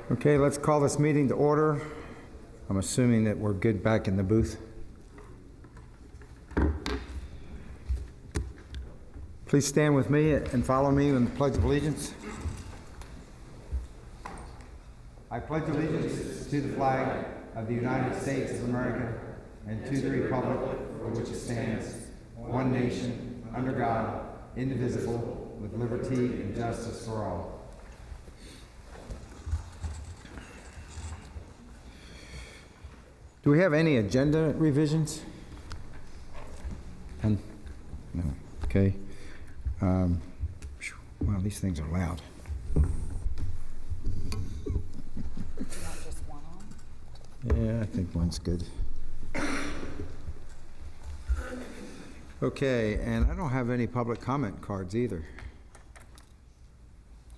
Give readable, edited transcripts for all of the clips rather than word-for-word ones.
Okay, let's call this meeting to order. I'm assuming that we're good back in the booth. Please stand with me and follow me in the Pledge of Allegiance. I pledge allegiance to the flag of the United States of America and to the republic for which it stands, one nation, under God, indivisible, with liberty and justice for all. Do we have any agenda revisions? No. Okay. Well, these things are loud. Just one on? Yeah, I think one's good. Okay, and I don't have any public comment cards either.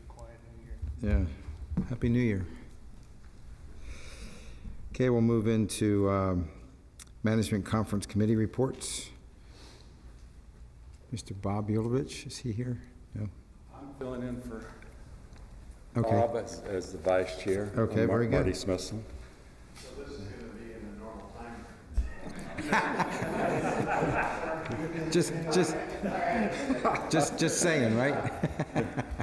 Quiet New Year. Yeah. Happy New Year. Okay, we'll move into Management Conference Committee reports. Mr. Bob Yulovich, is he here? No. I'm filling in for Okay. Bob as the vice chair. Okay, very good. Marty Smithson. So this is going to be in the normal time. Just saying, right?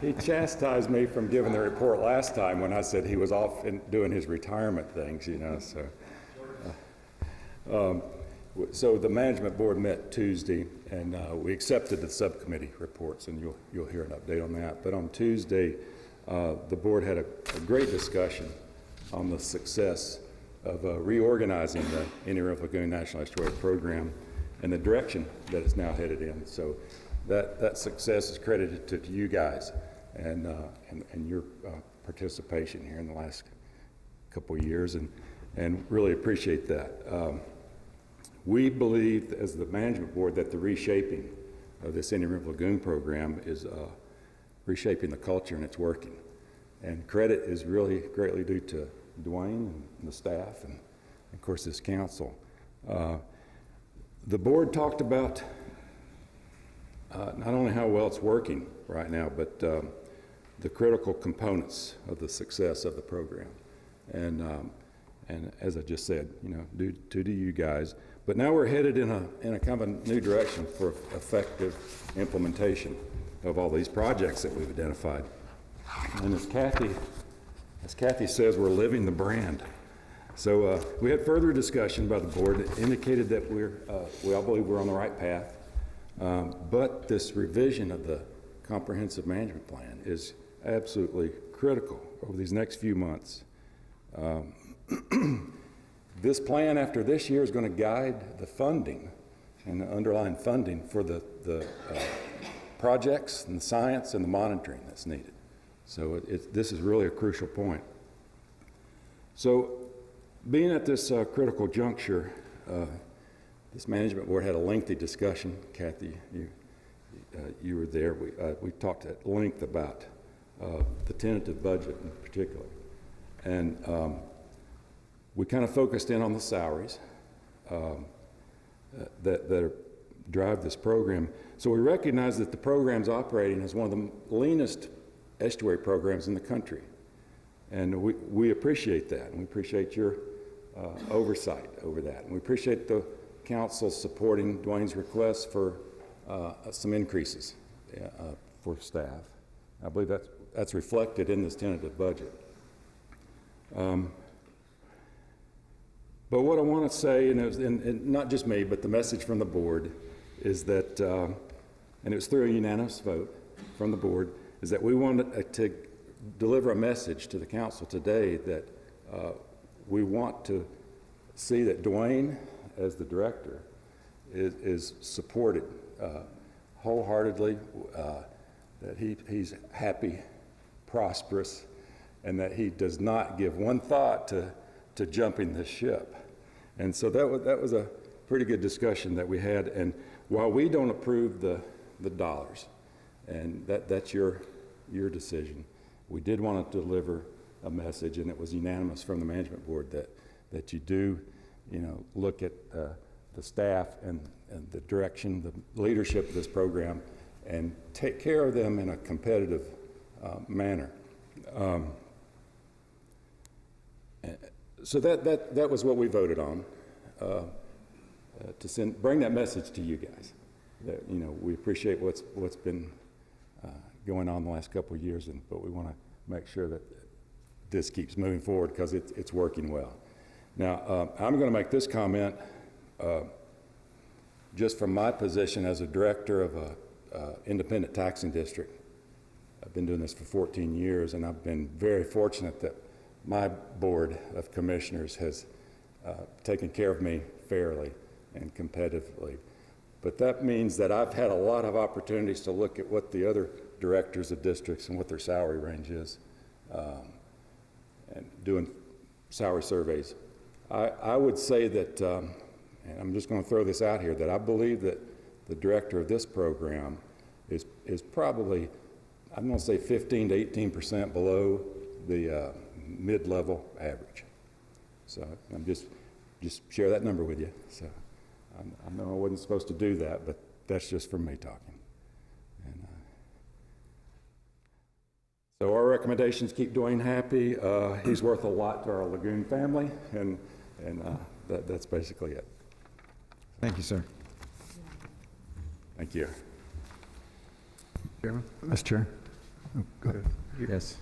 He chastised me from giving the report last time when I said he was off and doing his retirement things, you know, so. So the management board met Tuesday, and we accepted the subcommittee reports, and you'll hear an update on that. But on Tuesday, the board had a great discussion on the success of reorganizing the Indian River Lagoon National Estuary Program and the direction that it's now headed in. So that success is credited to you guys and your participation here in the last couple of years, and really appreciate that. We believe, as the management board, that the reshaping of this Indian River Lagoon program is reshaping the culture, and it's working. And credit is really greatly due to Dwayne and the staff, and of course this council. The board talked about not only how well it's working right now, but the critical components of the success of the program. And as I just said, you know, due to you guys. But now we're headed in a kind of a new direction for effective implementation of all these projects that we've identified. And as Kathy says, we're living the brand. So we had further discussion by the board that indicated that we all believe we're on the right path. But this revision of the comprehensive management plan is absolutely critical over these next few months. This plan after this year is going to guide the funding and the underlying funding for the projects and the science and the monitoring that's needed. So this is really a crucial point. So being at this critical juncture, this management board had a lengthy discussion. Kathy, you were there. We talked at length about the tentative budget in particular. And we kind of focused in on the salaries that drive this program. So we recognize that the program's operating as one of the leanest estuary programs in the country. And we appreciate that, and we appreciate your oversight over that. And we appreciate the council supporting Dwayne's request for some increases for staff. I believe that's reflected in this tentative budget. But what I want to say, and not just me, but the message from the board, is that, and it was through a unanimous vote from the board, is that we wanted to deliver a message to the council today that we want to see that Dwayne, as the director, is supported wholeheartedly, that he's happy, prosperous, and that he does not give one thought to jumping the ship. And so that was a pretty good discussion that we had. And while we don't approve the dollars, and that's your decision, we did want to deliver a message, and it was unanimous from the management board that you do, you know, look at the staff and the direction, the leadership of this program, and take care of them in a competitive manner. So that was what we voted on, to bring that message to you guys. That, you know, we appreciate what's been going on the last couple of years, but we want to make sure that this keeps moving forward because it's working well. Now, I'm going to make this comment just from my position as a director of a independent taxing district. I've been doing this for 14 years, and I've been very fortunate that my board of commissioners has taken care of me fairly and competitively. But that means that I've had a lot of opportunities to look at what the other directors of districts and what their salary range is, and doing salary surveys. I would say that, and I'm just going to throw this out here, that I believe that the director of this program is probably, I'm going to say 15 to 18% below the mid-level average. So I'm just share that number with you. So I know I wasn't supposed to do that, but that's just from me talking. And, so our recommendations keep Dwayne happy. He's worth a lot to our Lagoon family, and that's basically it. Thank you, sir. Thank you. Chairman? Mr. Chair? Go ahead. Yes.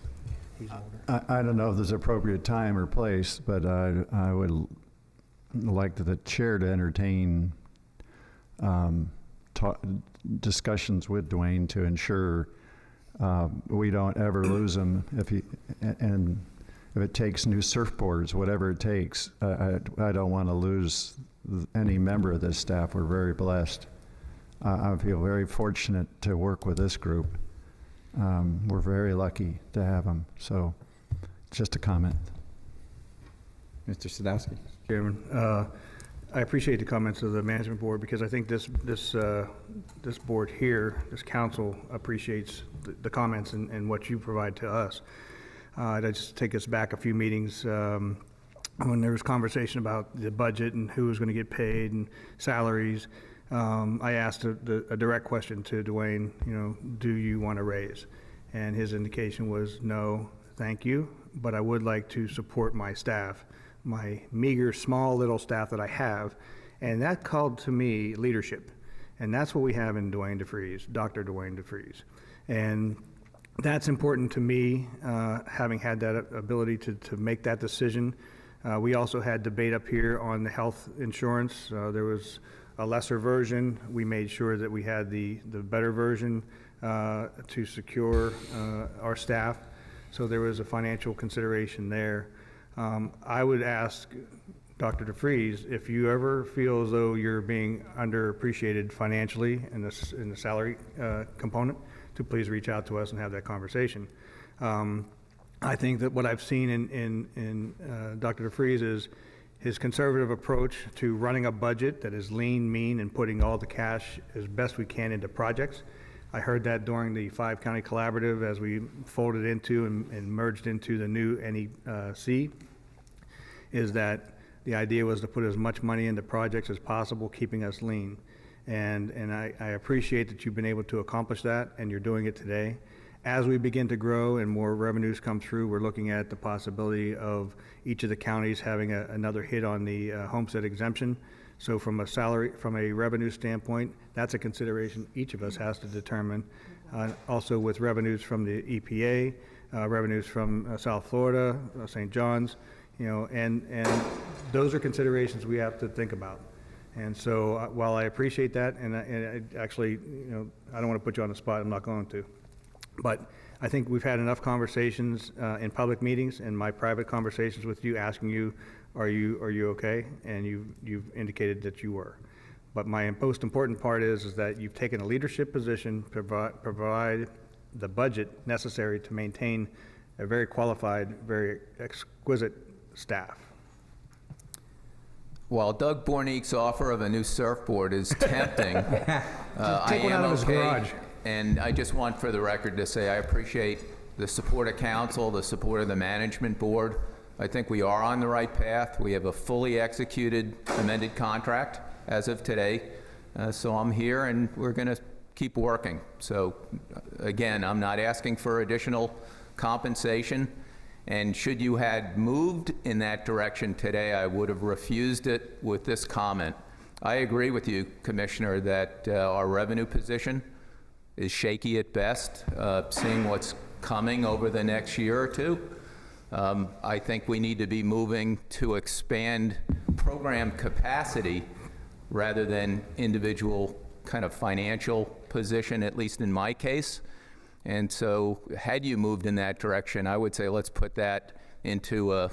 I don't know if there's appropriate time or place, but I would like the chair to entertain discussions with Dwayne to ensure we don't ever lose him and if it takes new surfboards, whatever it takes. I don't want to lose any member of this staff. We're very blessed. I feel very fortunate to work with this group. We're very lucky to have them. So, just a comment. Mr. Sadowski? Chairman, I appreciate the comments of the management board because I think this board here, this council, appreciates the comments and what you provide to us. I just take us back a few meetings when there was conversation about the budget and who was going to get paid and salaries. I asked a direct question to Dwayne, do you want to raise? And his indication was no, thank you, but I would like to support my staff, my meager, small little staff that I have. And that called to me leadership. And that's what we have in Dwayne DeFries, Dr. Dwayne DeFries. And that's important to me, having had that ability to make that decision. We also had debate up here on the health insurance. There was a lesser version. We made sure that we had the better version to secure our staff. So there was a financial consideration there. I would ask Dr. DeFries, if you ever feel as though you're being underappreciated financially in the salary component, to please reach out to us and have that conversation. I think that what I've seen in Dr. DeFries is his conservative approach to running a budget that is lean, mean, and putting all the cash as best we can into projects. I heard that during the 5-county collaborative as we folded into and merged into the new NEC, is that the idea was to put as much money into projects as possible, keeping us lean. And I appreciate that you've been able to accomplish that, and you're doing it today. As we begin to grow and more revenues come through, we're looking at the possibility of each of the counties having another hit on the homestead exemption. So from a revenue standpoint, that's a consideration each of us has to determine. Also with revenues from the EPA, revenues from South Florida, St. John's, and those are considerations we have to think about. And so while I appreciate that, and I actually, I don't want to put you on the spot, I'm not going to. But I think we've had enough conversations in public meetings and my private conversations with you, asking you, are you okay? And you've indicated that you were. But my most important part is that you've taken a leadership position, provide the budget necessary to maintain a very qualified, very exquisite staff. While Doug Bornick's offer of a new surfboard is tempting, I one am out of his okay. garage. And I just want for the record to say I appreciate the support of council, the support of the management board. I think we are on the right path. We have a fully executed amended contract as of today. So I'm here and we're going to keep working. So again, I'm not asking for additional compensation. And should you had moved in that direction today, I would have refused it with this comment. I agree with you, Commissioner, that our revenue position is shaky at best, seeing what's coming over the next year or two. I think we need to be moving to expand program capacity rather than individual kind of financial position, at least in my case. And so had you moved in that direction, I would say let's put that into a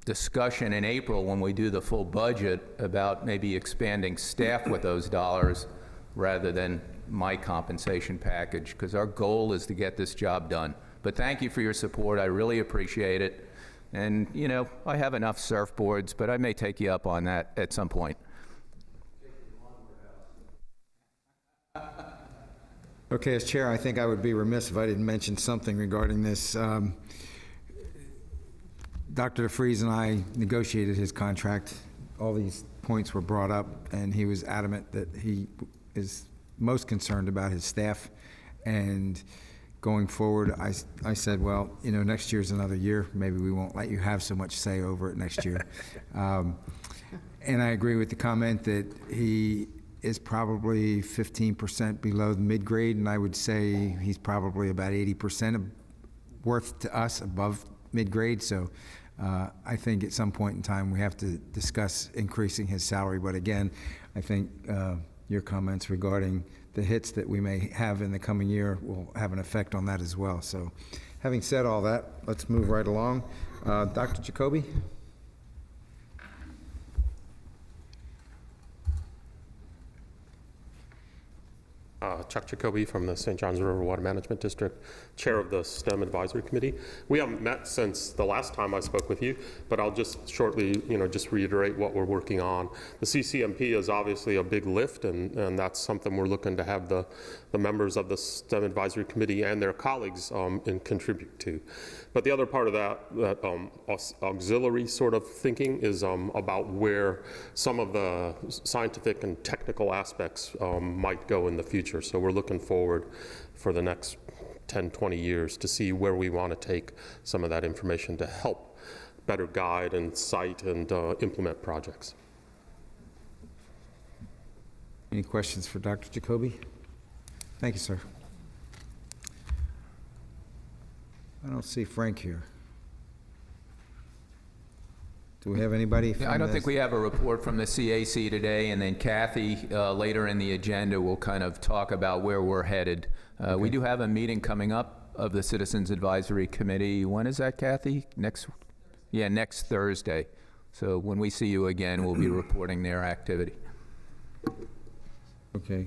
discussion in April when we do the full budget about maybe expanding staff with those dollars rather than my compensation package, because our goal is to get this job done. But thank you for your support. I really appreciate it. And, you know, I have enough surfboards, but I may take you up on that at some point. Okay, as chair, I think I would be remiss if I didn't mention something regarding this. Dr. DeFries and I negotiated his contract. All these points were brought up, and he was adamant that he is most concerned about his staff. And going forward, I said, well, you know, next year's another year. Maybe we won't let you have so much say over it next year. And I agree with the comment that he is probably 15% below the mid-grade, and I would say he's probably about 80% worth to us above mid-grade. So I think at some point in time we have to discuss increasing his salary. But again, I think your comments regarding the hits that we may have in the coming year will have an effect on that as well. So having said all that, let's move right along. Dr. Jacoby? Chuck Jacoby from the St. Johns River Water Management District, chair of the STEM Advisory Committee. We haven't met since the last time I spoke with you, but I'll just shortly, just reiterate what we're working on. The CCMP is obviously a big lift, and that's something we're looking to have the members of the STEM Advisory Committee and their colleagues contribute to. But the other part of that auxiliary sort of thinking is about where some of the scientific and technical aspects might go in the future. So we're looking forward for the next 10, 20 years to see where we want to take some of that information to help better guide and cite and implement projects. Any questions for Dr. Jacoby? Thank you, sir. I don't see Frank here. Do we have anybody from I don't think we have a report from the CAC today, and then Kathy, later in the agenda, will kind of talk about where we're headed. We do have a meeting coming up of the Citizens Advisory Committee. When is that, Kathy? Next Thursday. So when we see you again, we'll be reporting their activity. Okay.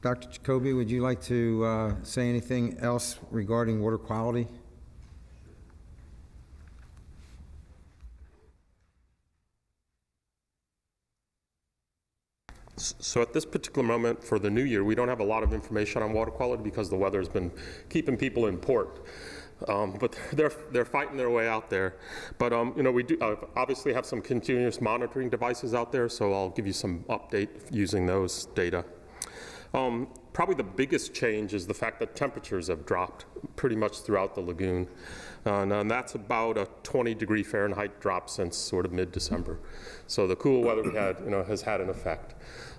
Dr. Jacoby, would you like to say anything else regarding water quality? So at this particular moment for the new year, we don't have a lot of information on water quality because the weather's been keeping people in port. But they're fighting their way out there. But we do obviously have some continuous monitoring devices out there, so I'll give you some update using those data. Probably the biggest change is the fact that temperatures have dropped pretty much throughout the lagoon. And that's about a 20-degree Fahrenheit drop since sort of mid-December. So the cool weather we had, has had an effect.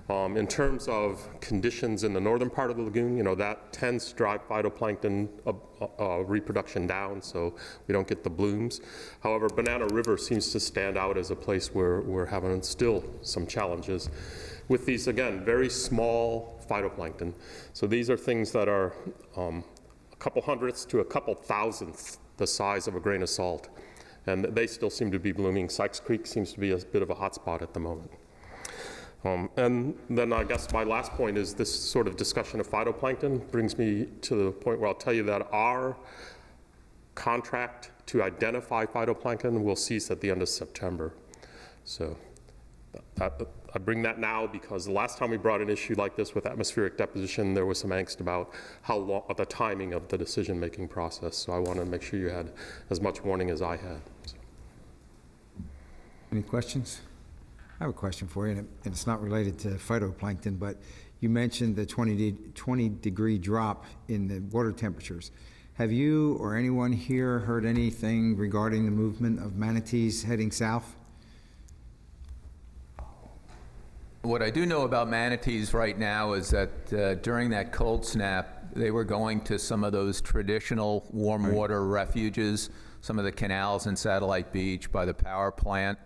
In terms of conditions in the northern part of the lagoon, that tends to drive phytoplankton reproduction down, so we don't get the blooms. However, Banana River seems to stand out as a place where we're having still some challenges with these, again, very small phytoplankton. So these are things that are a couple hundredths to a couple thousandths the size of a grain of salt, and they still seem to be blooming. Sykes Creek seems to be a bit of a hot spot at the moment. And then I guess my last point is this sort of discussion of phytoplankton brings me to the point where I'll tell you that our contract to identify phytoplankton will cease at the end of September. So I bring that now because the last time we brought an issue like this with atmospheric deposition, there was some angst about how long, the timing of the decision-making process. So I want to make sure you had as much warning as I had. So. Any questions? I have a question for you, and it's not related to phytoplankton, but you mentioned the 20-degree drop in the water temperatures. Have you or anyone here heard anything regarding the movement of manatees heading south? What I do know about manatees right now is that during that cold snap, they were going to some of those traditional warm water refuges, some of the canals in Satellite Beach by the power plant.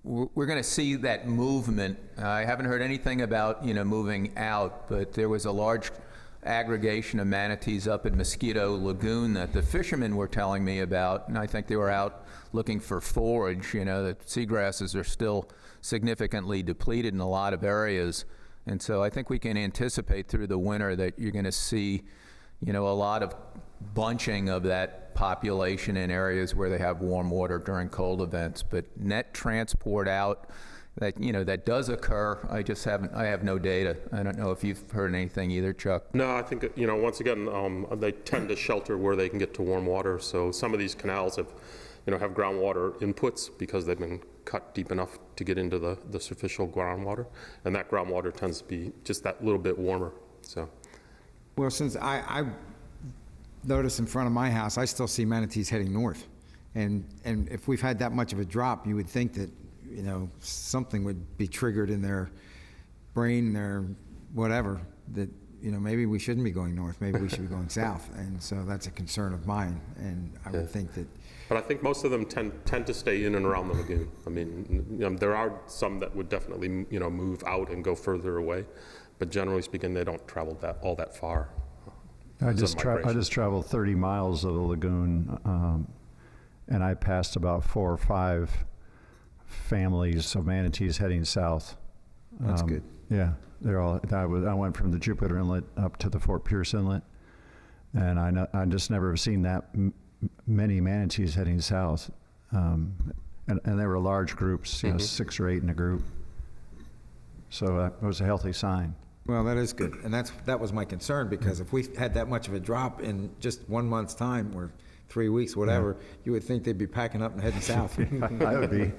We're going to see that movement. I haven't heard anything about, moving out, but there was a large aggregation of manatees up in Mosquito Lagoon that the fishermen were telling me about, and I think they were out looking for forage. The seagrasses are still significantly depleted in a lot of areas, and so I think we can anticipate through the winter that you're going to see, a lot of bunching of that population in areas where they have warm water during cold events. But net transport out, that does occur. I have no data. I don't know if you've heard anything either, Chuck. No, I think, once again, they tend to shelter where they can get to warm water. So some of these canals have groundwater inputs because they've been cut deep enough to get into the superficial groundwater. And that groundwater tends to be just that little bit warmer, so. Well, since I noticed in front of my house, I still see manatees heading north. And if we've had that much of a drop, you would think that, something would be triggered in their brain, their whatever, that, maybe we shouldn't be going north, maybe we should be going south. And so that's a concern of mine. And I would think that. But I think most of them tend to stay in and around the lagoon. I mean, there are some that would definitely, move out and go further away. But generally speaking, they don't travel all that far. I just traveled 30 miles of the lagoon, and I passed about 4 or 5 families of manatees heading south. That's good. Yeah, they're all. I went from the Jupiter Inlet up to the Fort Pierce Inlet, and I just never have seen that many manatees heading south, and they were large groups, 6 or 8 in a group. So it was a healthy sign. Well, that is good. And that was my concern, because if we had that much of a drop in just 1 month's time, or 3 weeks, whatever, you would think they'd be packing up and heading south. I would be.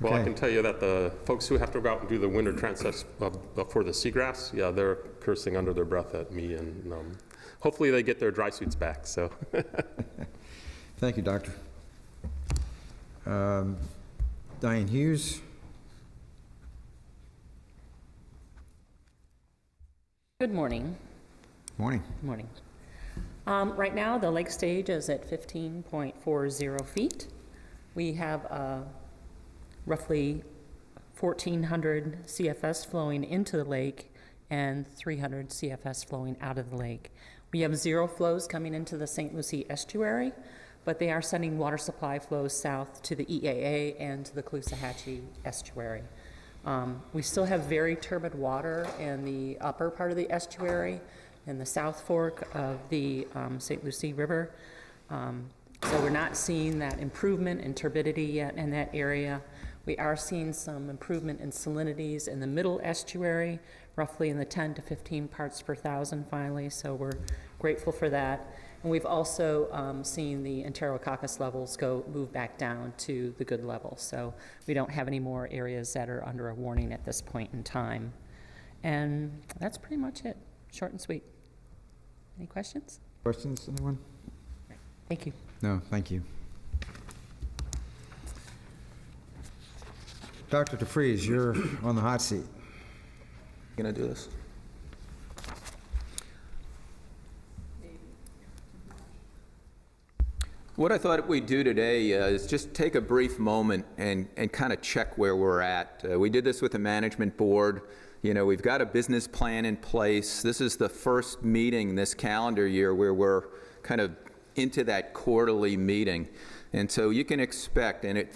Well, Okay. I can tell you that the folks who have to go out and do the winter transects for the seagrass, yeah, they're cursing under their breath at me, and hopefully they get their dry suits back, so. Thank you, Doctor. Diane Hughes. Good morning. Morning. Morning. Right now, the lake stage is at 15.40 feet. We have roughly 1,400 CFS flowing into the lake and 300 CFS flowing out of the lake. We have 0 flows coming into the St. Lucie estuary, but they are sending water supply flows south to the EAA and to the Caloosahatchee estuary. We still have very turbid water in the upper part of the estuary and the South Fork of the St. Lucie River. So we're not seeing that improvement in turbidity yet in that area. We are seeing some improvement in salinities in the middle estuary, roughly in the 10 to 15 parts per thousand finally, so we're grateful for that. And we've also seen the Enterococcus levels move back down to the good level. So we don't have any more areas that are under a warning at this point in time. And that's pretty much it, short and sweet. Any questions? Questions, anyone? Thank you. No, thank you. Dr. DeFries, you're on the hot seat. Gonna do this? What I thought we'd do today is just take a brief moment and kind of check where we're at. We did this with the management board. We've got a business plan in place. This is the first meeting this calendar year where we're kind of into that quarterly meeting. And so you can expect, and it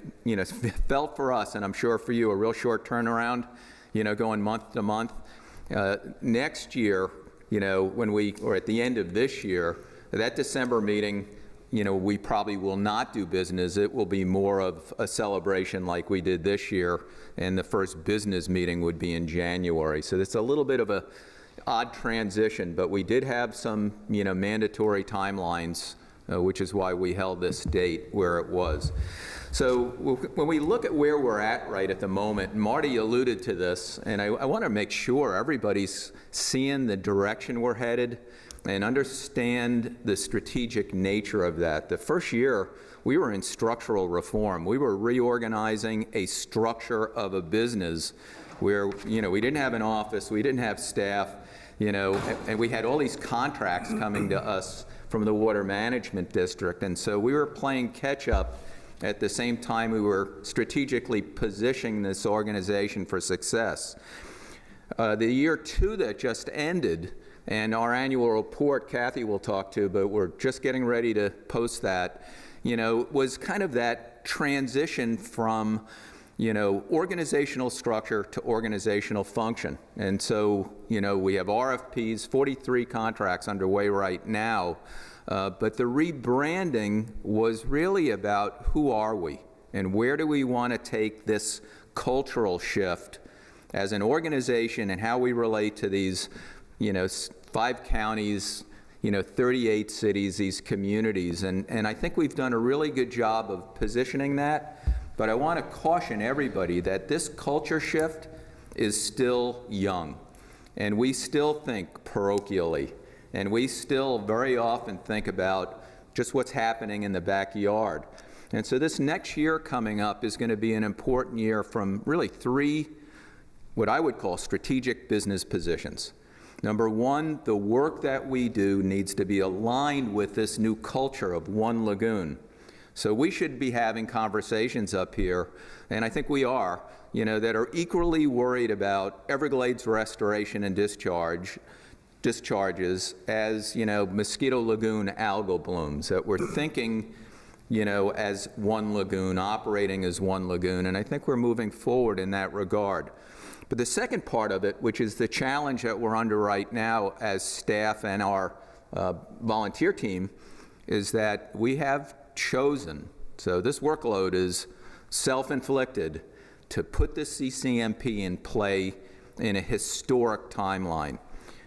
felt for us, and I'm sure for you, a real short turnaround, going month to month. Next year, or at the end of this year, that December meeting, we probably will not do business. It will be more of a celebration like we did this year, and the first business meeting would be in January. So it's a little bit of a odd transition, but we did have some, mandatory timelines, which is why we held this date where it was. So when we look at where we're at at the moment, Marty alluded to this, and I want to make sure everybody's seeing the direction we're headed. and understand the strategic nature of that. The first year, we were in structural reform. We were reorganizing a structure of a business where, we didn't have an office, we didn't have staff, and we had all these contracts coming to us from the Water Management District. And so we were playing catch up at the same time we were strategically positioning this organization for success. The year 2 that just ended, and our annual report, Kathy will talk to, but we're just getting ready to post that, was kind of that transition from, organizational structure to organizational function. And so, we have RFPs, 43 contracts underway right now, but the rebranding was really about who are we and where do we want to take this cultural shift as an organization and how we relate to these, 5 counties, 38 cities, these communities. And I think we've done a really good job of positioning that. But I want to caution everybody that this culture shift is still young. And we still think parochially. And we still very often think about just what's happening in the backyard. And so this next year coming up is going to be an important year from really 3, what I would call strategic business positions. Number 1, the work that we do needs to be aligned with this new culture of One Lagoon. So we should be having conversations up here, and I think we are, that are equally worried about Everglades restoration and discharges as, Mosquito Lagoon algal blooms, that we're thinking, as one lagoon, operating as one lagoon, and I think we're moving forward in that regard. But the second part of it, which is the challenge that we're under right now as staff and our volunteer team, is that we have chosen, so this workload is self-inflicted, to put the CCMP in play in a historic timeline.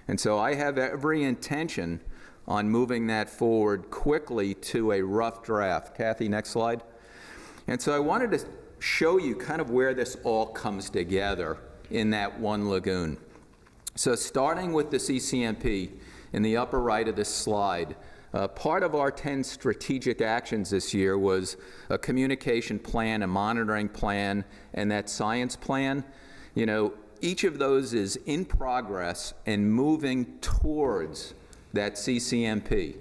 And so I have every intention on moving that forward quickly to a rough draft. Kathy, next slide. And so I wanted to show you kind of where this all comes together in that One Lagoon. So starting with the CCMP in the upper right of this slide, part of our 10 strategic actions this year was a communication plan, a monitoring plan, and that science plan. Each of those is in progress and moving towards that CCMP.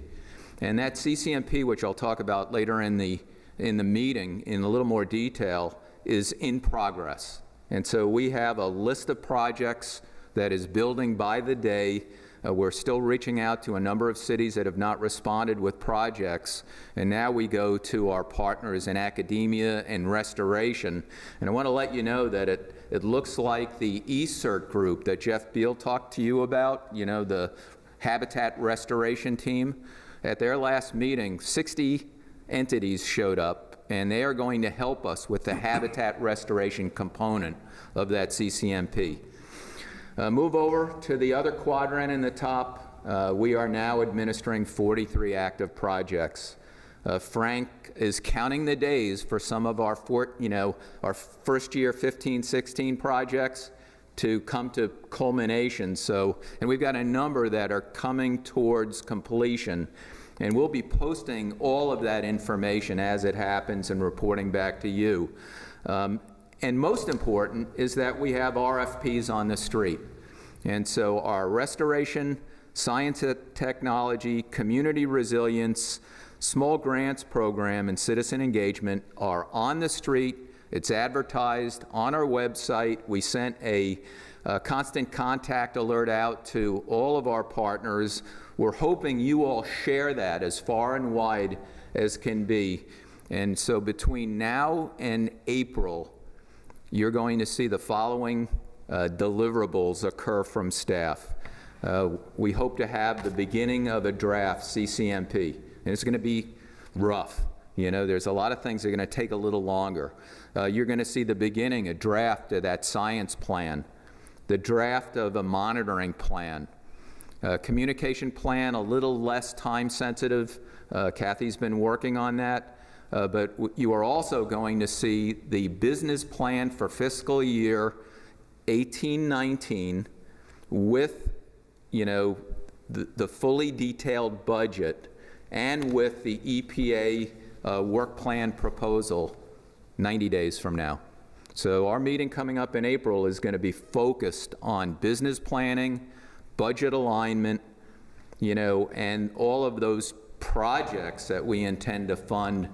And that CCMP, which I'll talk about later in the meeting in a little more detail, is in progress. And so we have a list of projects that is building by the day. We're still reaching out to a number of cities that have not responded with projects, and now we go to our partners in academia and restoration. And I want to let you know that it looks like the ESERT group that Jeff Beal talked to you about, the habitat restoration team, at their last meeting, 60 entities showed up, and they are going to help us with the habitat restoration component of that CCMP. Move over to the other quadrant in the top. We are now administering 43 active projects. Frank is counting the days for some of our our first year 15, 16 projects to come to culmination. And we've got a number that are coming towards completion. And we'll be posting all of that information as it happens and reporting back to you. And most important is that we have RFPs on the street. And so our restoration, science and technology, community resilience, small grants program, and citizen engagement are on the street. It's advertised on our website. We sent a constant contact alert out to all of our partners. We're hoping you all share that as far and wide as can be. And so between now and April, you're going to see the following deliverables occur from staff. We hope to have the beginning of a draft CCMP, and it's going to be rough. There's a lot of things that are going to take a little longer. You're going to see the beginning, a draft of that science plan, the draft of a monitoring plan, communication plan, a little less time sensitive. Kathy's been working on that. But you are also going to see the business plan for fiscal year 18-19 with, the fully detailed budget and with the EPA work plan proposal 90 days from now. So our meeting coming up in April is going to be focused on business planning, budget alignment, and all of those projects that we intend to fund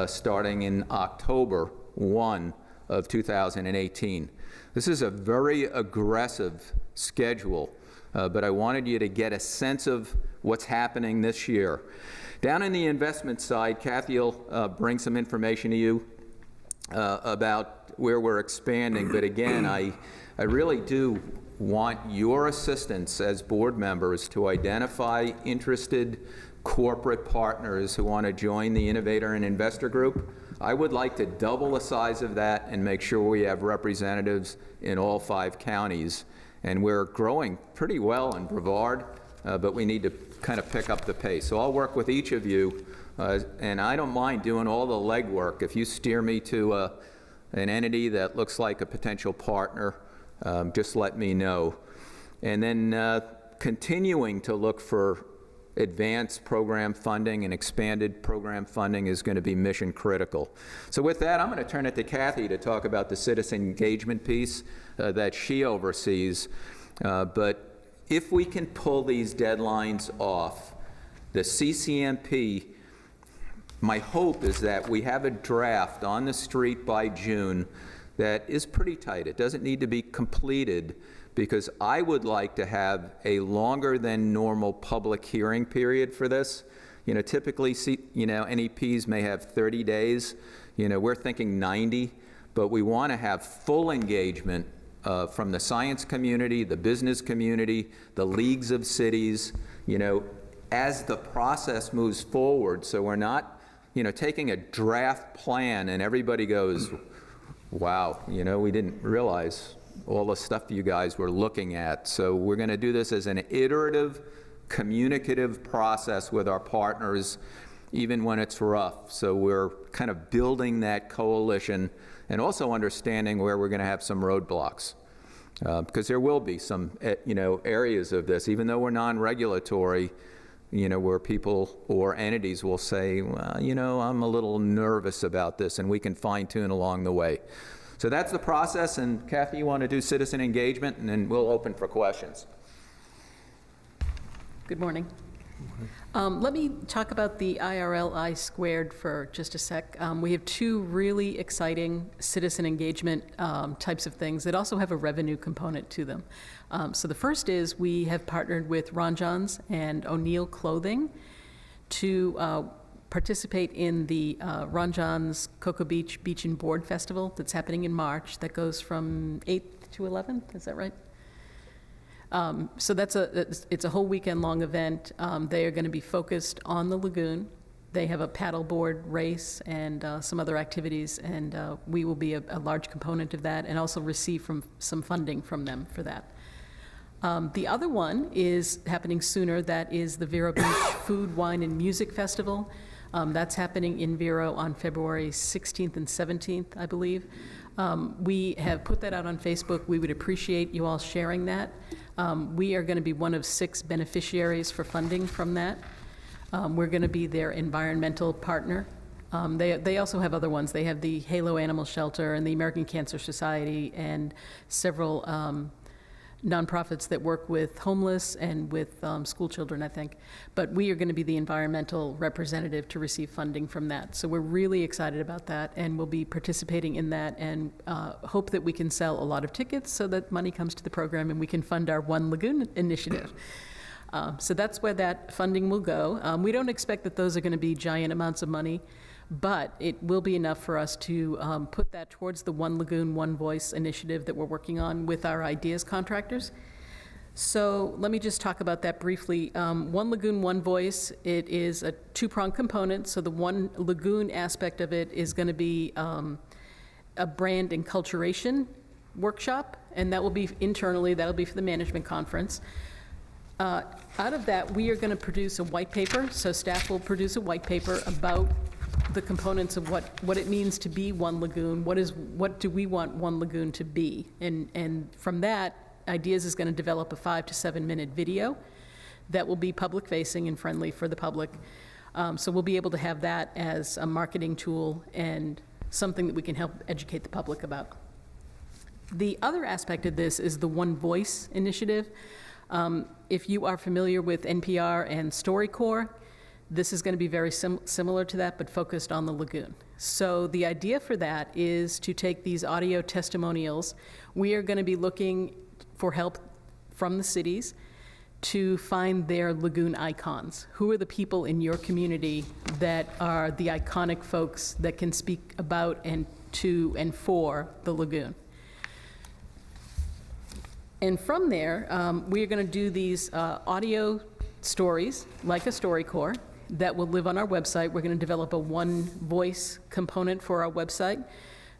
starting in October 1 of 2018. This is a very aggressive schedule, but I wanted you to get a sense of what's happening this year. Down in the investment side, Kathy will bring some information to you about where we're expanding, but again, I really do want your assistance as board members to identify interested corporate partners who want to join the Innovator and Investor Group. I would like to double the size of that and make sure we have representatives in all 5 counties. And we're growing pretty well in Brevard, but we need to kind of pick up the pace. So I'll work with each of you, and I don't mind doing all the legwork. If you steer me to an entity that looks like a potential partner, just let me know. And then continuing to look for advanced program funding and expanded program funding is going to be mission critical. So with that, I'm going to turn it to Kathy to talk about the citizen engagement piece that she oversees. But if we can pull these deadlines off, the CCMP, my hope is that we have a draft on the street by June that is pretty tight. It doesn't need to be completed, because I would like to have a longer than normal public hearing period for this. Typically, NEPs may have 30 days. We're thinking 90, but we want to have full engagement from the science community, the business community, the leagues of cities, as the process moves forward, so we're not, taking a draft plan and everybody goes, wow, we didn't realize all the stuff you guys were looking at. So we're going to do this as an iterative, communicative process with our partners, even when it's rough. So we're kind of building that coalition and also understanding where we're going to have some roadblocks. Because there will be some, areas of this, even though we're non-regulatory, where people or entities will say, well, I'm a little nervous about this, and we can fine-tune along the way. So that's the process, and Kathy, you want to do citizen engagement, and then we'll open for questions. Good morning. Let me talk about the IRL I squared for just a sec. We have 2 really exciting citizen engagement types of things that also have a revenue component to them. So the first is we have partnered with Ron Johns and O'Neill Clothing to participate in the Ron Johns Cocoa Beach Beach and Board Festival that's happening in March, that goes from 8th to 11th, is that right? So it's a whole weekend-long event. They are going to be focused on the lagoon. They have a paddleboard race and some other activities, and we will be a large component of that and also receive some funding from them for that. The other one is happening sooner. That is the Vero Beach Food, Wine, and Music Festival. That's happening in Vero on February 16th and 17th, I believe. We have put that out on Facebook. We would appreciate you all sharing that. We are going to be one of 6 beneficiaries for funding from that. We're going to be their environmental partner. They also have other ones. They have the Halo Animal Shelter and the American Cancer Society and several nonprofits that work with homeless and with school children, I think. But we are going to be the environmental representative to receive funding from that. So we're really excited about that, and we'll be participating in that, and hope that we can sell a lot of tickets so that money comes to the program and we can fund our One Lagoon initiative. So that's where that funding will go. We don't expect that those are going to be giant amounts of money, but it will be enough for us to put that towards the One Lagoon, One Voice initiative that we're working on with our ideas contractors. So let me just talk about that briefly. One Lagoon, One Voice, it is a 2-pronged component. So the One Lagoon aspect of it is going to be a brand enculturation workshop, and that will be internally, that'll be for the management conference. Out of that, we are going to produce a white paper. So staff will produce a white paper about the components of what it means to be One Lagoon. What do we want One Lagoon to be? And from that, Ideas is going to develop a 5 to 7 minute video that will be public-facing and friendly for the public. So we'll be able to have that as a marketing tool and something that we can help educate the public about. The other aspect of this is the One Voice initiative. If you are familiar with NPR and StoryCorps, this is going to be very similar to that, but focused on the lagoon. So the idea for that is to take these audio testimonials. We are going to be looking for help from the cities to find their lagoon icons. Who are the people in your community that are the iconic folks that can speak about and to and for the lagoon? And from there, we are going to do these audio stories, like a StoryCorps, that will live on our website. We're going to develop a One Voice component for our website.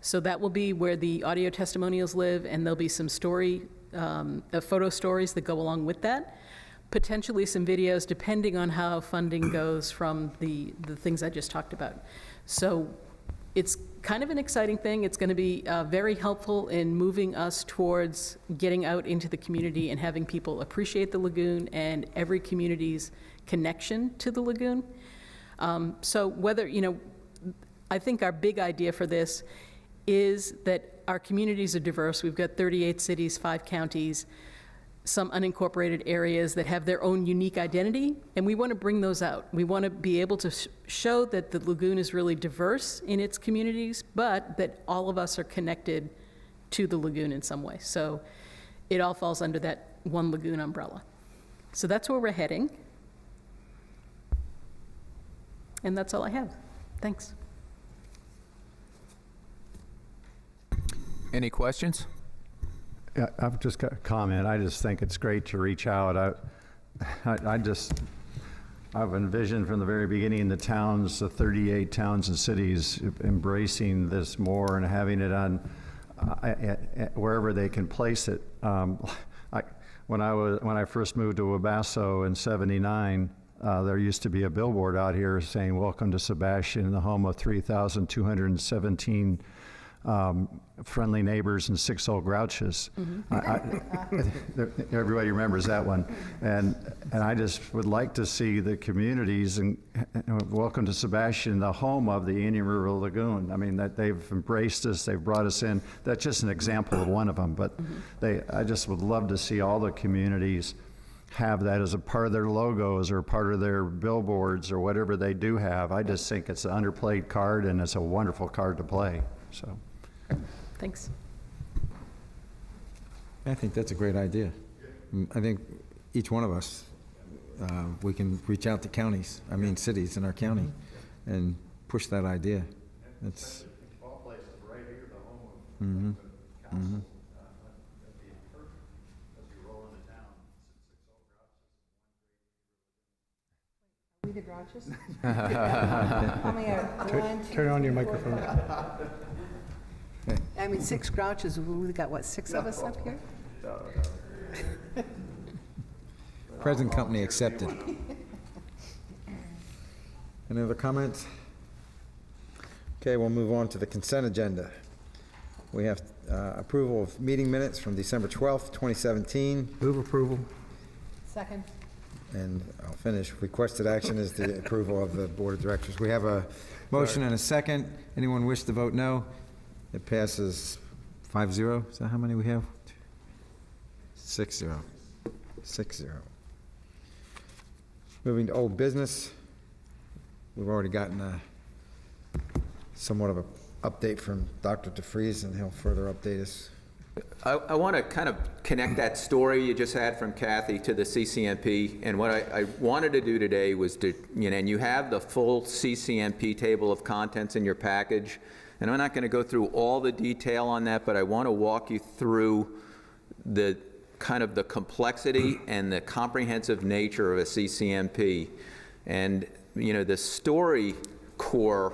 So that will be where the audio testimonials live, and there'll be some photo stories that go along with that. Potentially some videos, depending on how funding goes from the things I just talked about. So it's kind of an exciting thing. It's going to be very helpful in moving us towards getting out into the community and having people appreciate the lagoon and every community's connection to the lagoon. So whether, I think our big idea for this is that our communities are diverse. We've got 38 cities, 5 counties, some unincorporated areas that have their own unique identity, and we want to bring those out. We want to be able to show that the lagoon is really diverse in its communities, but that all of us are connected to the lagoon in some way. So it all falls under that One Lagoon umbrella. So that's where we're heading. And that's all I have. Thanks. Any questions? Yeah, I've just got a comment. I just think it's great to reach out. I've envisioned from the very beginning the towns, the 38 towns and cities embracing this more and having it on wherever they can place it. When I first moved to Wabasso in '79, there used to be a billboard out here saying, "Welcome to Sebastian, the home of 3,217 friendly neighbors and 6 old grouches." Everybody remembers that one. And I just would like to see the communities and welcome to Sebastian, the home of the Indian River Lagoon. I mean, that they've embraced us, they've brought us in. That's just an example of one of them, but I just would love to see all the communities have that as a part of their logos or part of their billboards or whatever they do have. I just think it's an underplayed card, and it's a wonderful card to play, so. Thanks. I think that's a great idea. I think each one of us, we can reach out to cities in our county and push that idea. It's all places right here, the home of council. We the grouches? How many are one, two, Turn on your three, four, microphone. five? 6 grouches. We've got, what, 6 of us up here? Present company accepted. Any other comments? Okay, we'll move on to the consent agenda. We have approval of meeting minutes from December 12th, 2017. Move approval. Second. And I'll finish. Requested action is the approval of the Board of Directors. We have a motion and a second. Anyone wish to vote no? It passes 5-0. Is that how many we have? 6-0. 6-0. Moving to old business. We've already gotten somewhat of an update from Dr. DeFries, and he'll further update us. I want to kind of connect that story you just had from Kathy to the CCMP, and what I wanted to do today was to, and you have the full CCMP table of contents in your package, and I'm not going to go through all the detail on that, but I want to walk you through the kind of the complexity and the comprehensive nature of a CCMP. And, the StoryCorps,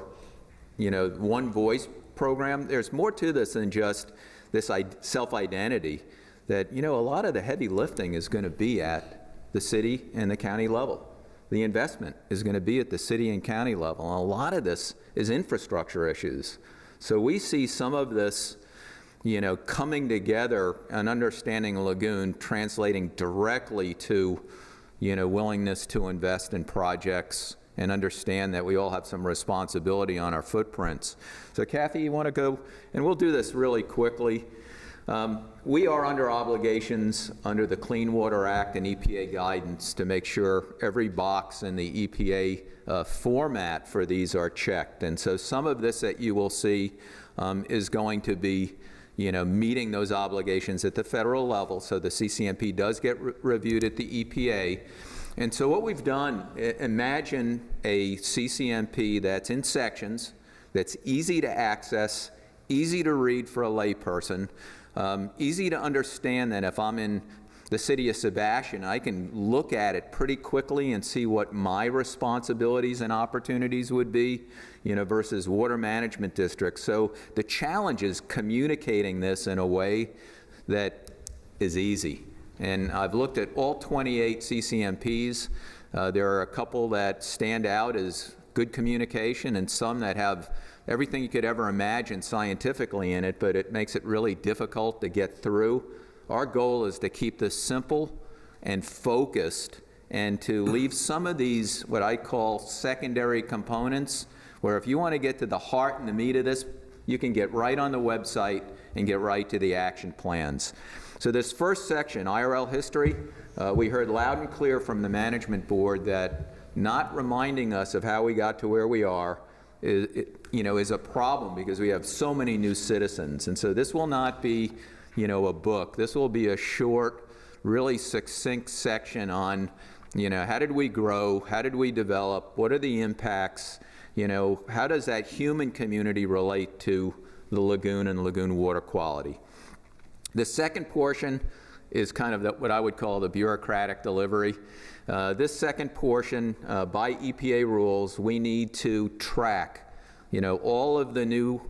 One Voice program, there's more to this than just this self-identity, that, a lot of the heavy lifting is going to be at the city and the county level. The investment is going to be at the city and county level. And a lot of this is infrastructure issues. So we see some of this, coming together and understanding a lagoon translating directly to willingness to invest in projects and understand that we all have some responsibility on our footprints. So Kathy, you want to go, and we'll do this really quickly. We are under obligations under the Clean Water Act and EPA guidance to make sure every box in the EPA format for these are checked. And so some of this that you will see is going to be meeting those obligations at the federal level. So the CCMP does get reviewed at the EPA. And so what we've done, imagine a CCMP that's in sections, that's easy to access, easy to read for a layperson, easy to understand that if I'm in the city of Sebastian, I can look at it pretty quickly and see what my responsibilities and opportunities would be, versus water management districts. So the challenge is communicating this in a way that is easy. And I've looked at all 28 CCMPs. There are a couple that stand out as good communication and some that have everything you could ever imagine scientifically in it, but it makes it really difficult to get through. Our goal is to keep this simple and focused and to leave some of these, what I call secondary components, where if you want to get to the heart and the meat of this, you can get right on the website and get right to the action plans. So this first section, IRL history, we heard loud and clear from the management board that not reminding us of how we got to where we are is a problem because we have so many new citizens. And so this will not be, a book. This will be a short, really succinct section on, how did we grow? How did we develop? What are the impacts? How does that human community relate to the lagoon and lagoon water quality? The second portion is kind of what I would call the bureaucratic delivery. This second portion, by EPA rules, we need to track, all of the new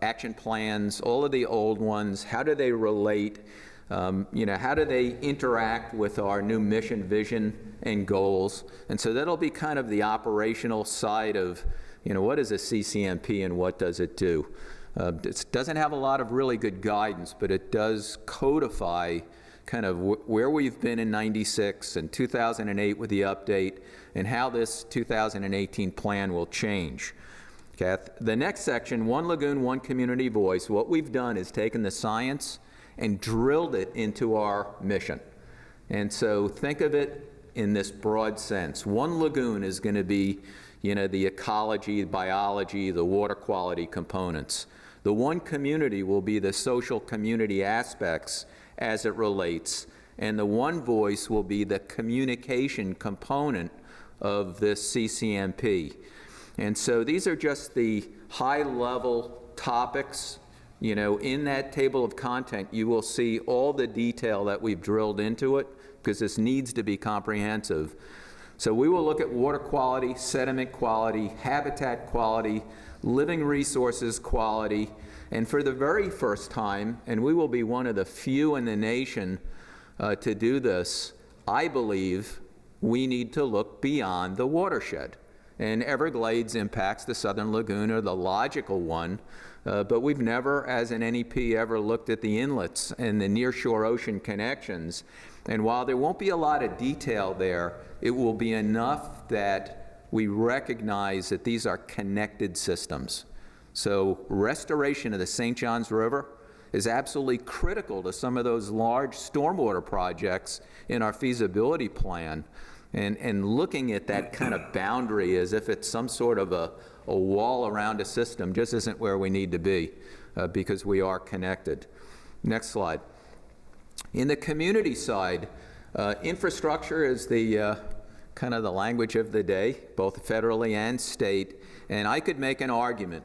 action plans, all of the old ones. How do they relate? How do they interact with our new mission, vision, and goals? And so that'll be kind of the operational side of, what is a CCMP and what does it do? It doesn't have a lot of really good guidance, but it does codify kind of where we've been in '96 and 2008 with the update and how this 2018 plan will change. Kath, the next section, One Lagoon, One Community Voice, what we've done is taken the science and drilled it into our mission. And so think of it in this broad sense. One lagoon is going to be, the ecology, biology, the water quality components. The one community will be the social community aspects as it relates. And the one voice will be the communication component of this CCMP. And so these are just the high-level topics. In that table of content, you will see all the detail that we've drilled into it because this needs to be comprehensive. So we will look at water quality, sediment quality, habitat quality, living resources quality, and for the very first time, and we will be one of the few in the nation to do this, I believe we need to look beyond the watershed. And Everglades impacts the Southern Lagoon are the logical one, but we've never, as an NEP, ever looked at the inlets and the nearshore ocean connections. And while there won't be a lot of detail there, it will be enough that we recognize that these are connected systems. So restoration of the St. Johns River is absolutely critical to some of those large stormwater projects in our feasibility plan. And looking at that kind of boundary as if it's some sort of a wall around a system just isn't where we need to be because we are connected. Next slide. In the community side, infrastructure is the kind of the language of the day, both federally and state. And I could make an argument,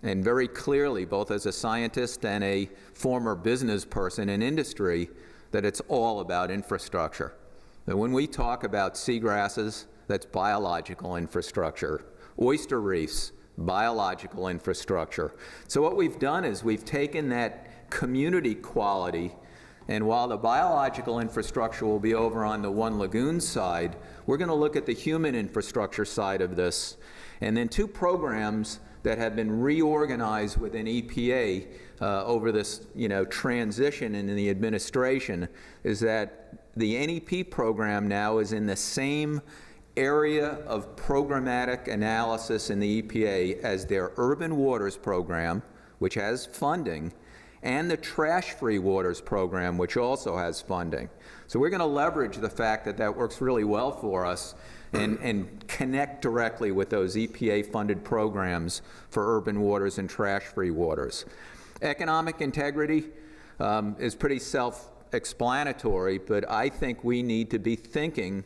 and very clearly, both as a scientist and a former business person in industry, that it's all about infrastructure. That when we talk about seagrasses, that's biological infrastructure. Oyster reefs, biological infrastructure. So what we've done is we've taken that community quality, and while the biological infrastructure will be over on the One Lagoon side, we're going to look at the human infrastructure side of this. And then two programs that have been reorganized within EPA over this transition in the administration is that the NEP program now is in the same area of programmatic analysis in the EPA as their urban waters program, which has funding, and the trash-free waters program, which also has funding. So we're going to leverage the fact that that works really well for us and connect directly with those EPA-funded programs for urban waters and trash-free waters. Economic integrity is pretty self-explanatory, but I think we need to be thinking,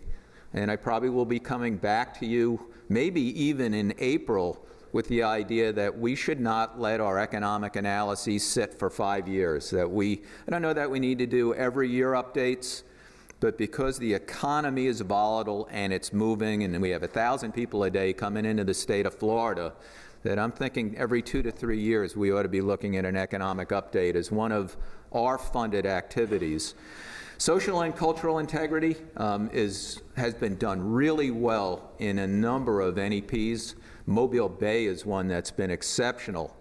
and I probably will be coming back to you maybe even in April with the idea that we should not let our economic analyses sit for 5 years. I don't know that we need to do every year updates, but because the economy is volatile and it's moving, and we have 1,000 people a day coming into the state of Florida, that I'm thinking every 2 to 3 years we ought to be looking at an economic update as one of our funded activities. Social and cultural integrity has been done really well in a number of NEPs. Mobile Bay is one that's been exceptional.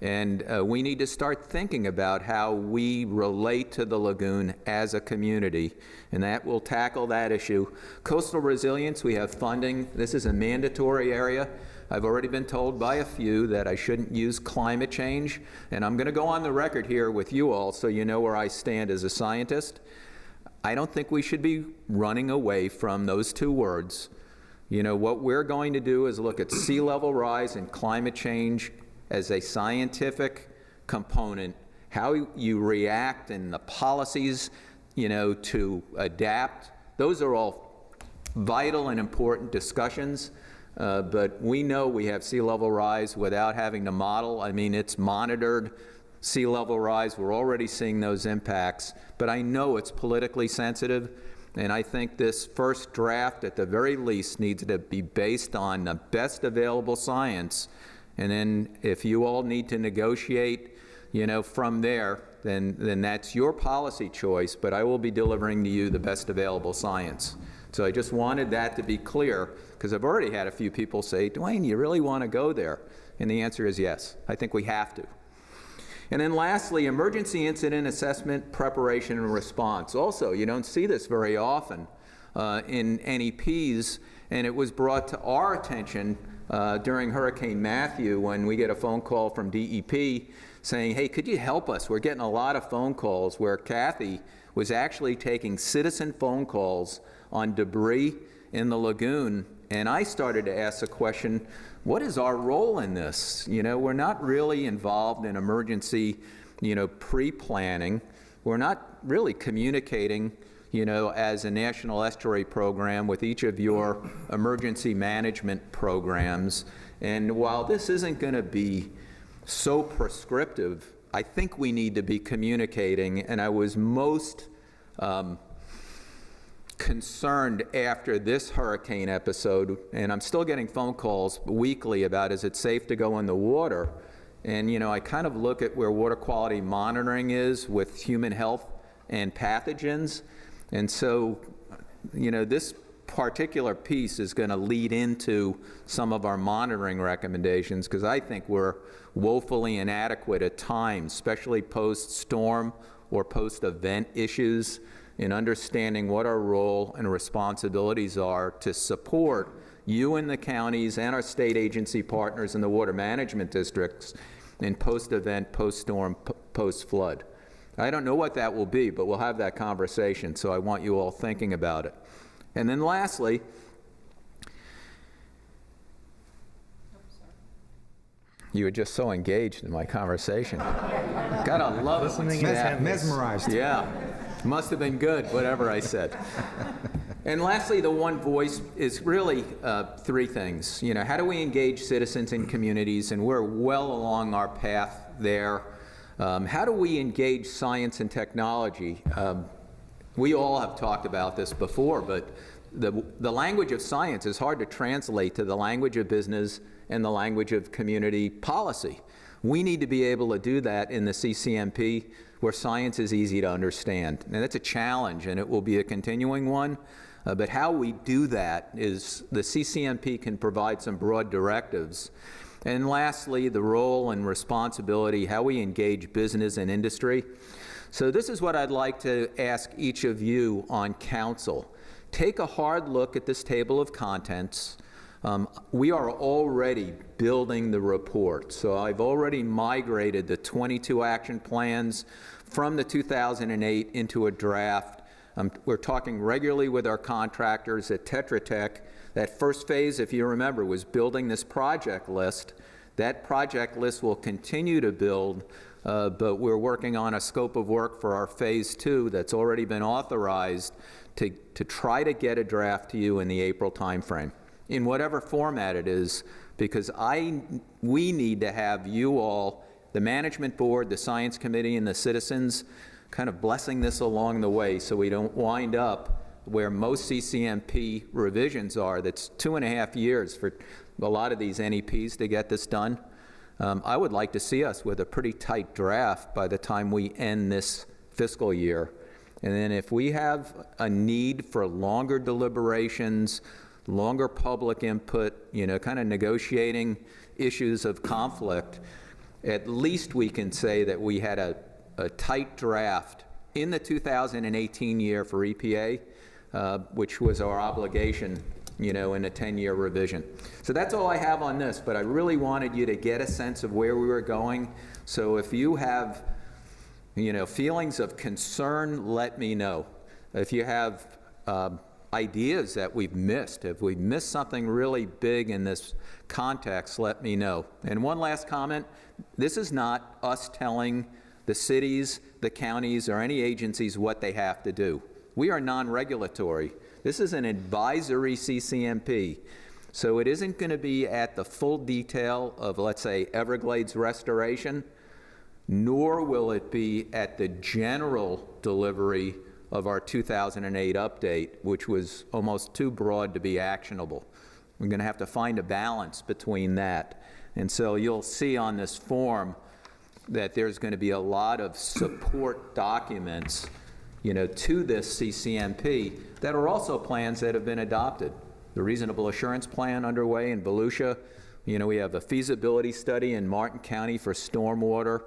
And we need to start thinking about how we relate to the lagoon as a community, and that will tackle that issue. Coastal resilience, we have funding. This is a mandatory area. I've already been told by a few that I shouldn't use climate change, and I'm going to go on the record here with you all so you know where I stand as a scientist. I don't think we should be running away from those two words. You know, what we're going to do is look at sea level rise and climate change as a scientific component, how you react and the policies, you know, to adapt. Those are all vital and important discussions, but we know we have sea level rise without having to model. I mean, it's monitored sea level rise. We're already seeing those impacts, but I know it's politically sensitive, and I think this first draft, at the very least, needs to be based on the best available science. And then if you all need to negotiate, you know, from there, then that's your policy choice, but I will be delivering to you the best available science. So I just wanted that to be clear, because I've already had a few people say, Dwayne, you really want to go there? And the answer is yes. I think we have to. And then lastly, emergency incident assessment, preparation, and response. Also, you don't see this very often in NEPs, and it was brought to our attention during Hurricane Matthew when we get a phone call from DEP saying, hey, could you help us? We're getting a lot of phone calls, where Kathy was actually taking citizen phone calls on debris in the lagoon. And I started to ask the question, what is our role in this? You know, we're not really involved in emergency, you know, pre-planning. We're not really communicating, you know, as a national estuary program with each of your emergency management programs. And while this isn't going to be so prescriptive, I think we need to be communicating. And I was most concerned after this hurricane episode, and I'm still getting phone calls weekly about, is it safe to go in the water? And, you know, I kind of look at where water quality monitoring is with human health and pathogens. And so, you know, this particular piece is going to lead into some of our monitoring recommendations, because I think we're woefully inadequate at times, especially post-storm or post-event issues, in understanding what our role and responsibilities are to support you and the counties and our state agency partners in the water management districts in post-event, post-storm, post-flood. I don't know what that will be, but we'll have that conversation, so I want you all thinking about it. And then lastly, you were just so engaged in my conversation. Gotta love listening. Mesmerized. Yeah, must have been good, whatever I said. And lastly, the one voice is really three things. You know, how do we engage citizens and communities? And we're well along our path there. How do we engage science and technology? We all have talked about this before, but the language of science is hard to translate to the language of business and the language of community policy. We need to be able to do that in the CCMP, where science is easy to understand. And that's a challenge, and it will be a continuing one. But how we do that is the CCMP can provide some broad directives. And lastly, the role and responsibility, how we engage business and industry. So this is what I'd like to ask each of you on council. Take a hard look at this table of contents. We are already building the report. So I've already migrated the 22 action plans from the 2008 into a draft. We're talking regularly with our contractors at Tetra Tech. That first phase, if you remember, was building this project list. That project list will continue to build, but we're working on a scope of work for our phase 2 that's already been authorized to try to get a draft to you in the April timeframe, in whatever format it is, because we need to have you all, the management board, the science committee, and the citizens kind of blessing this along the way so we don't wind up where most CCMP revisions are. That's 2.5 years for a lot of these NEPs to get this done. I would like to see us with a pretty tight draft by the time we end this fiscal year. And then if we have a need for longer deliberations, longer public input, you know, kind of negotiating issues of conflict, at least we can say that we had a tight draft in the 2018 year for EPA, which was our obligation, you know, in a 10-year revision. So that's all I have on this, but I really wanted you to get a sense of where we were going. So if you have, you know, feelings of concern, let me know. If you have ideas that we've missed, if we've missed something really big in this context, let me know. And one last comment, this is not us telling the cities, the counties, or any agencies what they have to do. We are non-regulatory. This is an advisory CCMP. So it isn't going to be at the full detail of, let's say, Everglades restoration, nor will it be at the general delivery of our 2008 update, which was almost too broad to be actionable. We're going to have to find a balance between that. And so you'll see on this form that there's going to be a lot of support documents, you know, to this CCMP that are also plans that have been adopted. The Reasonable Assurance Plan underway in Volusia. You know, we have a feasibility study in Martin County for stormwater.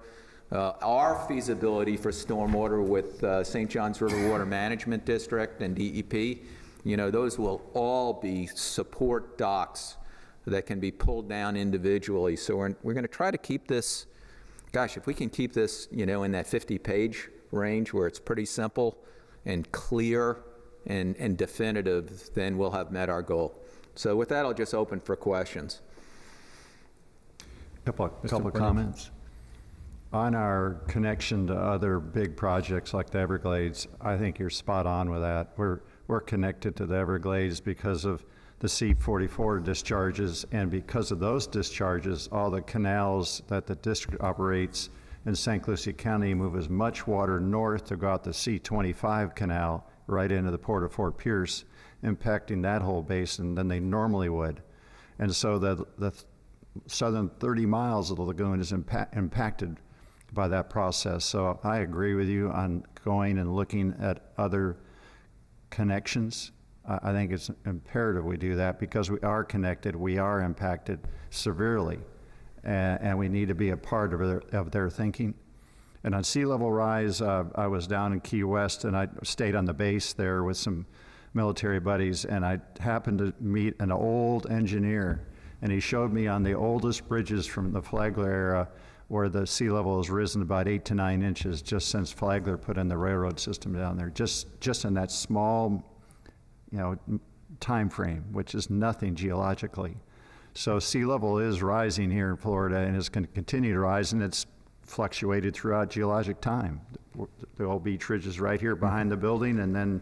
Our feasibility for stormwater with St. Johns River Water Management District and DEP, you know, those will all be support docs that can be pulled down individually. So we're going to try to keep this, gosh, if we can keep this, you know, in that 50-page range where it's pretty simple and clear and definitive, then we'll have met our goal. So with that, I'll just open for questions. Couple of comments. On our connection to other big projects like the Everglades, I think you're spot on with that. We're connected to the Everglades because of the C-44 discharges, and because of those discharges, all the canals that the district operates in St. Lucie County move as much water north to go out the C-25 canal right into the port of Fort Pierce, impacting that whole basin than they normally would. And so the southern 30 miles of the lagoon is impacted by that process. So I agree with you on going and looking at other connections. I think it's imperative we do that because we are connected, we are impacted severely, and we need to be a part of their thinking. And on sea level rise, I was down in Key West and I stayed on the base there with some military buddies, and I happened to meet an old engineer, and he showed me on the oldest bridges from the Flagler era where the sea level has risen about 8 to 9 inches just since Flagler put in the railroad system down there, just in that small, you know, time frame, which is nothing geologically. So sea level is rising here in Florida, and it's going to continue to rise, and it's fluctuated throughout geologic time. The old beach ridge is right here behind the building, and then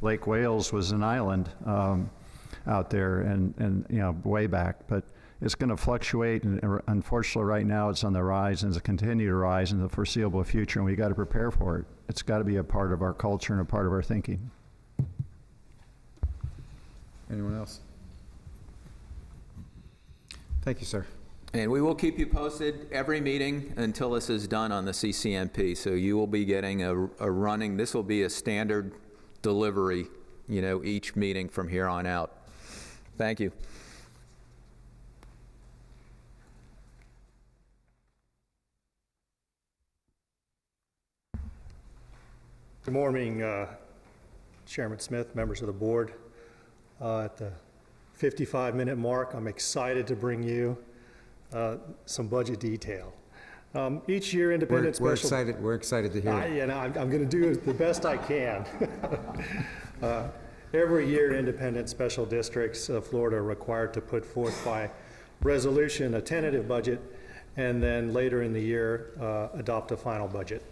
Lake Wales was an island out there, and you know, way back. But it's going to fluctuate, and unfortunately right now it's on the rise, and it's going to continue to rise in the foreseeable future, and we got to prepare for it. It's got to be a part of our culture and a part of our thinking. Anyone else? Thank you, sir. And we will keep you posted every meeting until this is done on the CCMP. So you will be getting a running, this will be a standard delivery, you know, each meeting from here on out. Thank you. Good morning, Chairman Smith, members of the board. At the 55-minute mark, I'm excited to bring you some budget detail. Each year, independent We're special... excited, we're excited to hear it. I'm going to do the best I can. Every year, independent special districts of Florida are required to put forth by resolution a tentative budget, and then later in the year, adopt a final budget.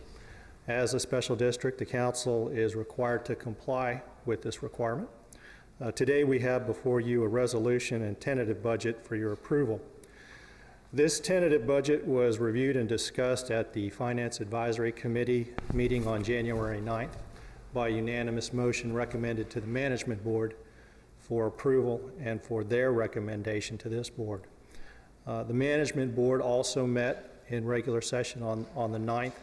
As a special district, the council is required to comply with this requirement. Today, we have before you a resolution and tentative budget for your approval. This tentative budget was reviewed and discussed at the Finance Advisory Committee meeting on January 9th by unanimous motion recommended to the Management Board for approval and for their recommendation to this board. The Management Board also met in regular session on the 9th,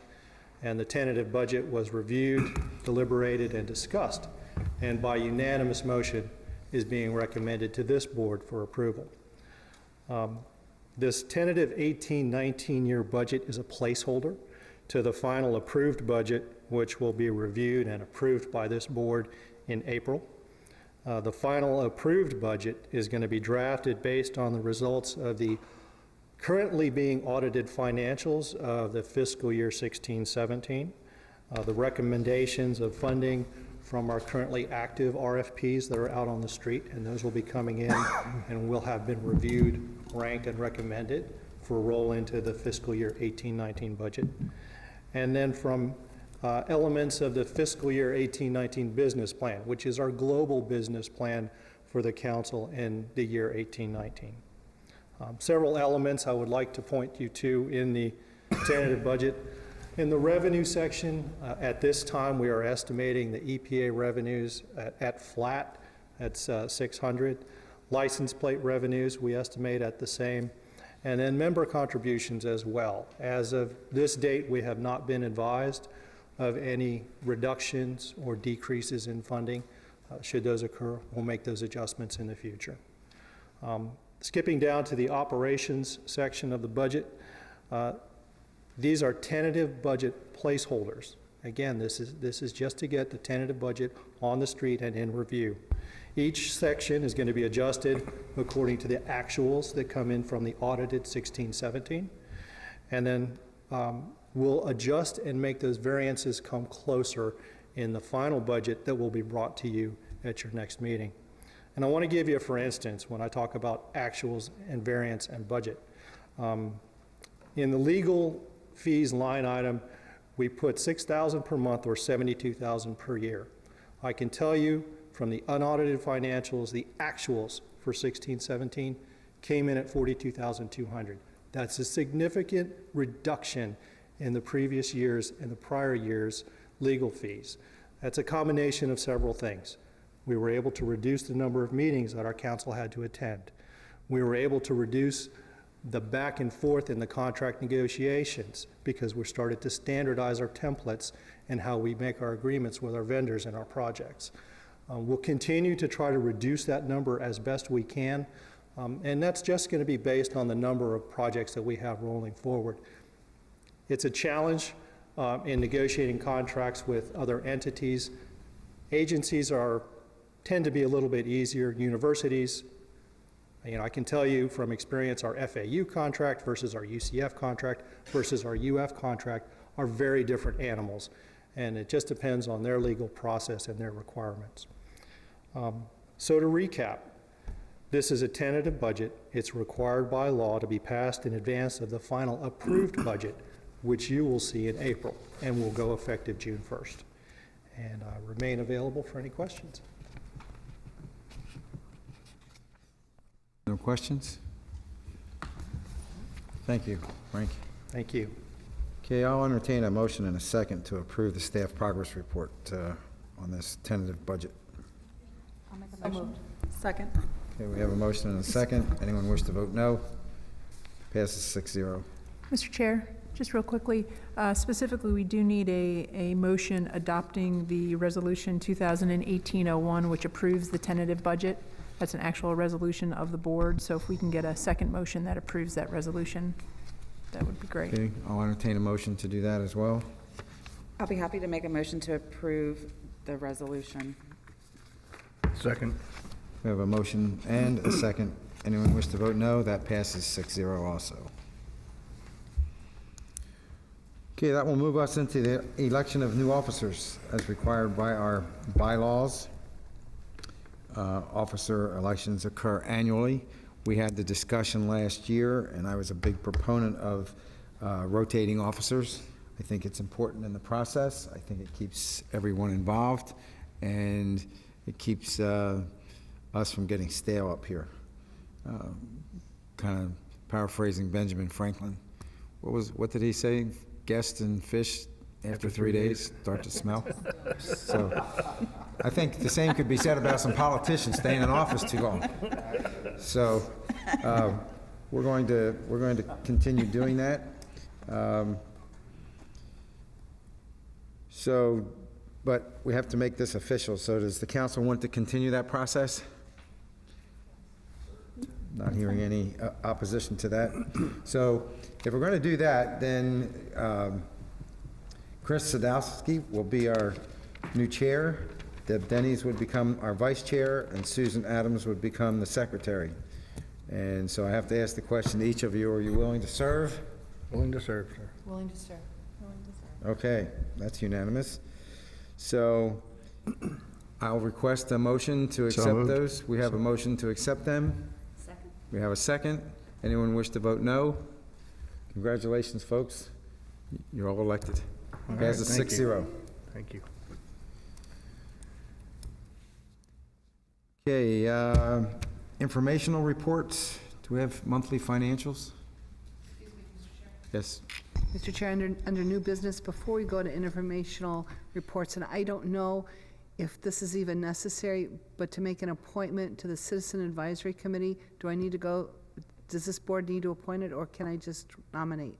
and the tentative budget was reviewed, deliberated, and discussed, and by unanimous motion is being recommended to this board for approval. This tentative 18-19 year budget is a placeholder to the final approved budget, which will be reviewed and approved by this board in April. The final approved budget is going to be drafted based on the results of the currently being audited financials of the fiscal year 16-17, the recommendations of funding from our currently active RFPs that are out on the street, and those will be coming in and will have been reviewed, ranked, and recommended for roll into the fiscal year 18-19 budget. And then from elements of the fiscal year 18-19 business plan, which is our global business plan for the council in the year 18-19. Several elements I would like to point you to in the tentative budget. In the revenue section, at this time, we are estimating the EPA revenues at flat, at 600. License plate revenues, we estimate at the same. And then member contributions as well. As of this date, we have not been advised of any reductions or decreases in funding. Should those occur, we'll make those adjustments in the future. Skipping down to the operations section of the budget, these are tentative budget placeholders. Again, this is just to get the tentative budget on the street and in review. Each section is going to be adjusted according to the actuals that come in from the audited 16-17, and then we'll adjust and make those variances come closer in the final budget that will be brought to you at your next meeting. And I want to give you, for instance, when I talk about actuals and variance and budget. In the legal fees line item, we put $6,000 per month or $72,000 per year. I can tell you from the unaudited financials, the actuals for 16-17 came in at $42,200. That's a significant reduction in the previous years and the prior years' legal fees. That's a combination of several things. We were able to reduce the number of meetings that our council had to attend. We were able to reduce the back and forth in the contract negotiations because we started to standardize our templates and how we make our agreements with our vendors and our projects. We'll continue to try to reduce that number as best we can, and that's just going to be based on the number of projects that we have rolling forward. It's a challenge in negotiating contracts with other entities. Agencies tend to be a little bit easier. Universities, I can tell you from experience, our FAU contract versus our UCF contract versus our UF contract are very different animals, and it just depends on their legal process and their requirements. So to recap, this is a tentative budget. It's required by law to be passed in advance of the final approved budget, which you will see in April and will go effective June 1st. And I remain available for any questions. No questions? Thank you, Frank. Thank you. Okay, I'll entertain a motion in a second to approve the staff progress report on this tentative budget. I'll make a motion. Second. Okay, we have a motion and a second. Anyone wish to vote no? Passes 6-0. Mr. Chair, just real quickly, specifically, we do need a motion adopting the resolution 2018-01, which approves the tentative budget. That's an actual resolution of the board, so if we can get a second motion that approves that resolution, that would be great. Okay, I'll entertain a motion to do that as well. I'll be happy to make a motion to approve the resolution. Second. We have a motion and a second. Anyone wish to vote no? That passes 6-0 also. Okay, that will move us into the election of new officers as required by our bylaws. Officer elections occur annually. We had the discussion last year, and I was a big proponent of rotating officers. I think it's important in the process. I think it keeps everyone involved, and it keeps us from getting stale up here. Kind of paraphrasing Benjamin Franklin. What did he say? Guests and fish after 3 days start to smell. So I think the same could be said about some politicians staying in office too long. So we're going to continue doing that. But we have to make this official. So does the council want to continue that process? Not hearing any opposition to that. So if we're going to do that, then Chris Sadowski will be our new chair. Deb Denny's would become our vice chair, and Susan Adams would become the secretary. And so I have to ask the question to each of you, are you willing to serve? Willing to serve, sir. Willing to serve. Willing to serve. Okay, that's unanimous. So I'll request a motion to accept moved. those. We have a motion to accept them. Second. We have a second. Anyone wish to vote no? Congratulations, folks. You're all elected. All right, Passes thank you. 6-0. Thank you. Okay, informational reports. Do we have monthly financials? Yes. Mr. Chair, under new business, before we go to informational reports, and I don't know if this is even necessary, but to make an appointment to the Citizen Advisory Committee, do I need to go, does this board need to appoint it, or can I just nominate?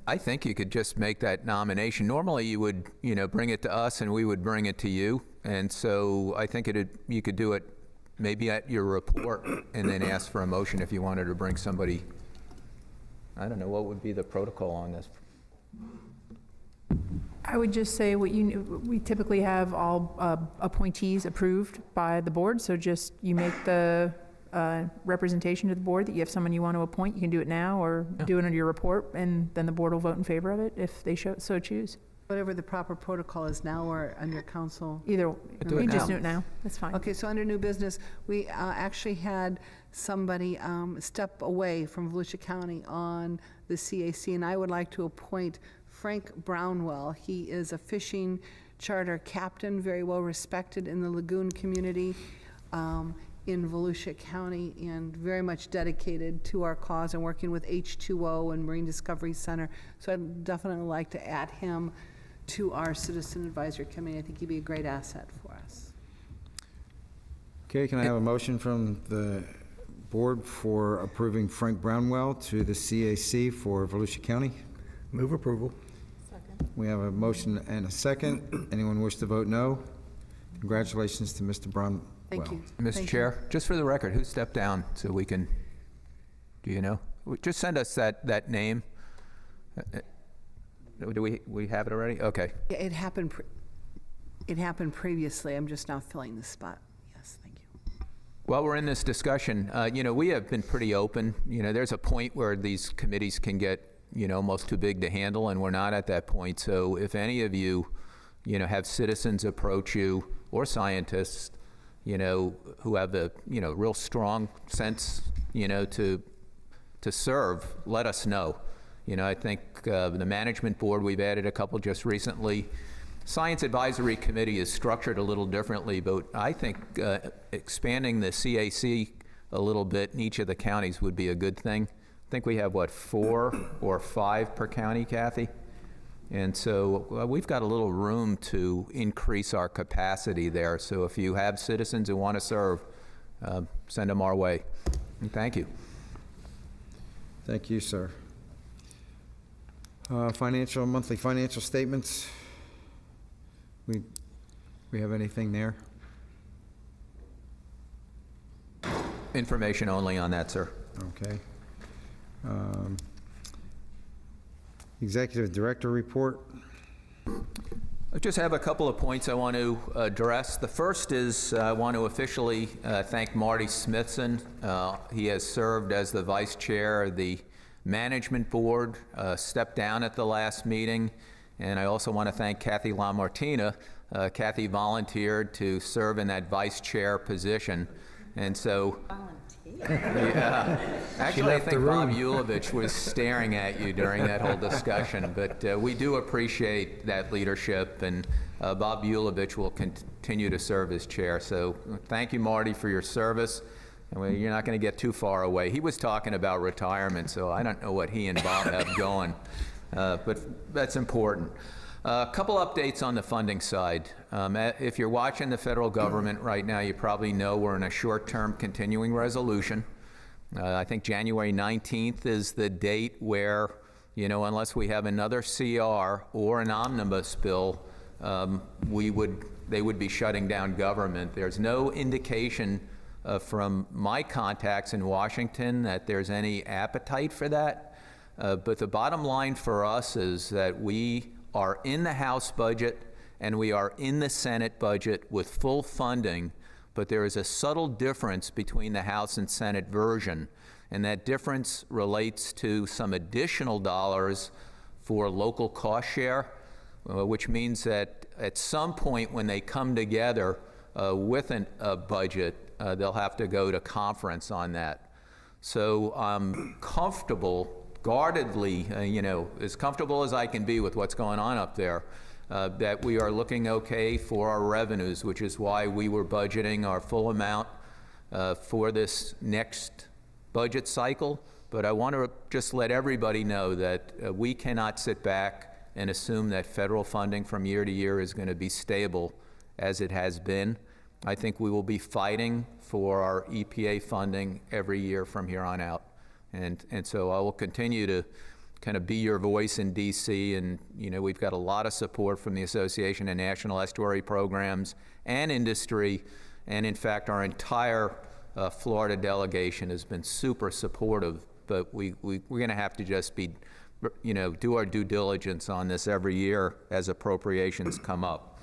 I think you could just make that nomination. Normally, you would, bring it to us and we would bring it to you. And so I think you could do it maybe at your report and then ask for a motion if you wanted to bring somebody. I don't know, what would be the protocol on this? I would just say we typically have all appointees approved by the board, so just you make the representation to the board that you have someone you want to appoint. You can do it now or do it under your report, and then the board will vote in favor of it if they so choose. Whatever the proper protocol is now or under council. Either, Do it you just now. do it now. That's fine. Okay, so under new business, we actually had somebody step away from Volusia County on the CAC, and I would like to appoint Frank Brownwell. He is a fishing charter captain, very well respected in the lagoon community in Volusia County, and very much dedicated to our cause and working with H2O and Marine Discovery Center. So I'd definitely like to add him to our Citizen Advisory Committee. I think he'd be a great asset for us. Okay, can I have a motion from the board for approving Frank Brownwell to the CAC for Volusia County? Move approval. Second. We have a motion and a second. Anyone wish to vote no? Congratulations to Mr. Brownwell. Thank you. Mr. Thank Chair, just for the record, who stepped down so we can, do you know? Just send us that name. Do we have it already? Okay. Yeah, it happened previously. I'm just now filling the spot. Yes, thank you. While we're in this discussion, we have been pretty open. There's a point where these committees can get, almost too big to handle, and we're not at that point. So if any of you, have citizens approach you or scientists, who have the, real strong sense, to serve, let us know. I think the management board, we've added a couple just recently. Science Advisory Committee is structured a little differently, but I think expanding the CAC a little bit in each of the counties would be a good thing. I think we have, 4 or 5 per county, Kathy? And so we've got a little room to increase our capacity there. So if you have citizens who want to serve, send them our way. And thank you. Thank you, sir. Monthly financial statements. We have anything there? Information only on that, sir. Okay. Executive Director report. I just have a couple of points I want to address. The first is I want to officially thank Marty Smithson. He has served as the Vice Chair of the Management Board, stepped down at the last meeting, and I also want to thank Kathy LaMartina. Kathy volunteered to serve in that Vice Chair position, and so... Yeah. Actually, I think Bob Yulovich was staring at you during that whole discussion, but we do appreciate that leadership, and Bob Yulovich will continue to serve as chair. So thank you, Marty, for your service. And you're not going to get too far away. He was talking about retirement, so I don't know what he and Bob have going, but that's important. A couple updates on the funding side. If you're watching the federal government right now, you probably know we're in a short-term continuing resolution. I think January 19th is the date where, you know, unless we have another CR or an omnibus bill, they would be shutting down government. There's no indication from my contacts in Washington that there's any appetite for that. But the bottom line for us is that we are in the House budget and we are in the Senate budget with full funding, but there is a subtle difference between the House and Senate version, and that difference relates to some additional dollars for local cost share, which means that at some point when they come together with a budget, they'll have to go to conference on that. So I'm comfortable, guardedly, as comfortable as I can be with what's going on up there, that we are looking okay for our revenues, which is why we were budgeting our full amount for this next budget cycle. But I want to just let everybody know that we cannot sit back and assume that federal funding from year to year is going to be stable as it has been. I think we will be fighting for our EPA funding every year from here on out. And so I will continue to kind of be your voice in DC, and we've got a lot of support from the Association of National Estuary Programs and industry, and in fact our entire Florida delegation has been super supportive, but we're going to have to just be, do our due diligence on this every year as appropriations come up.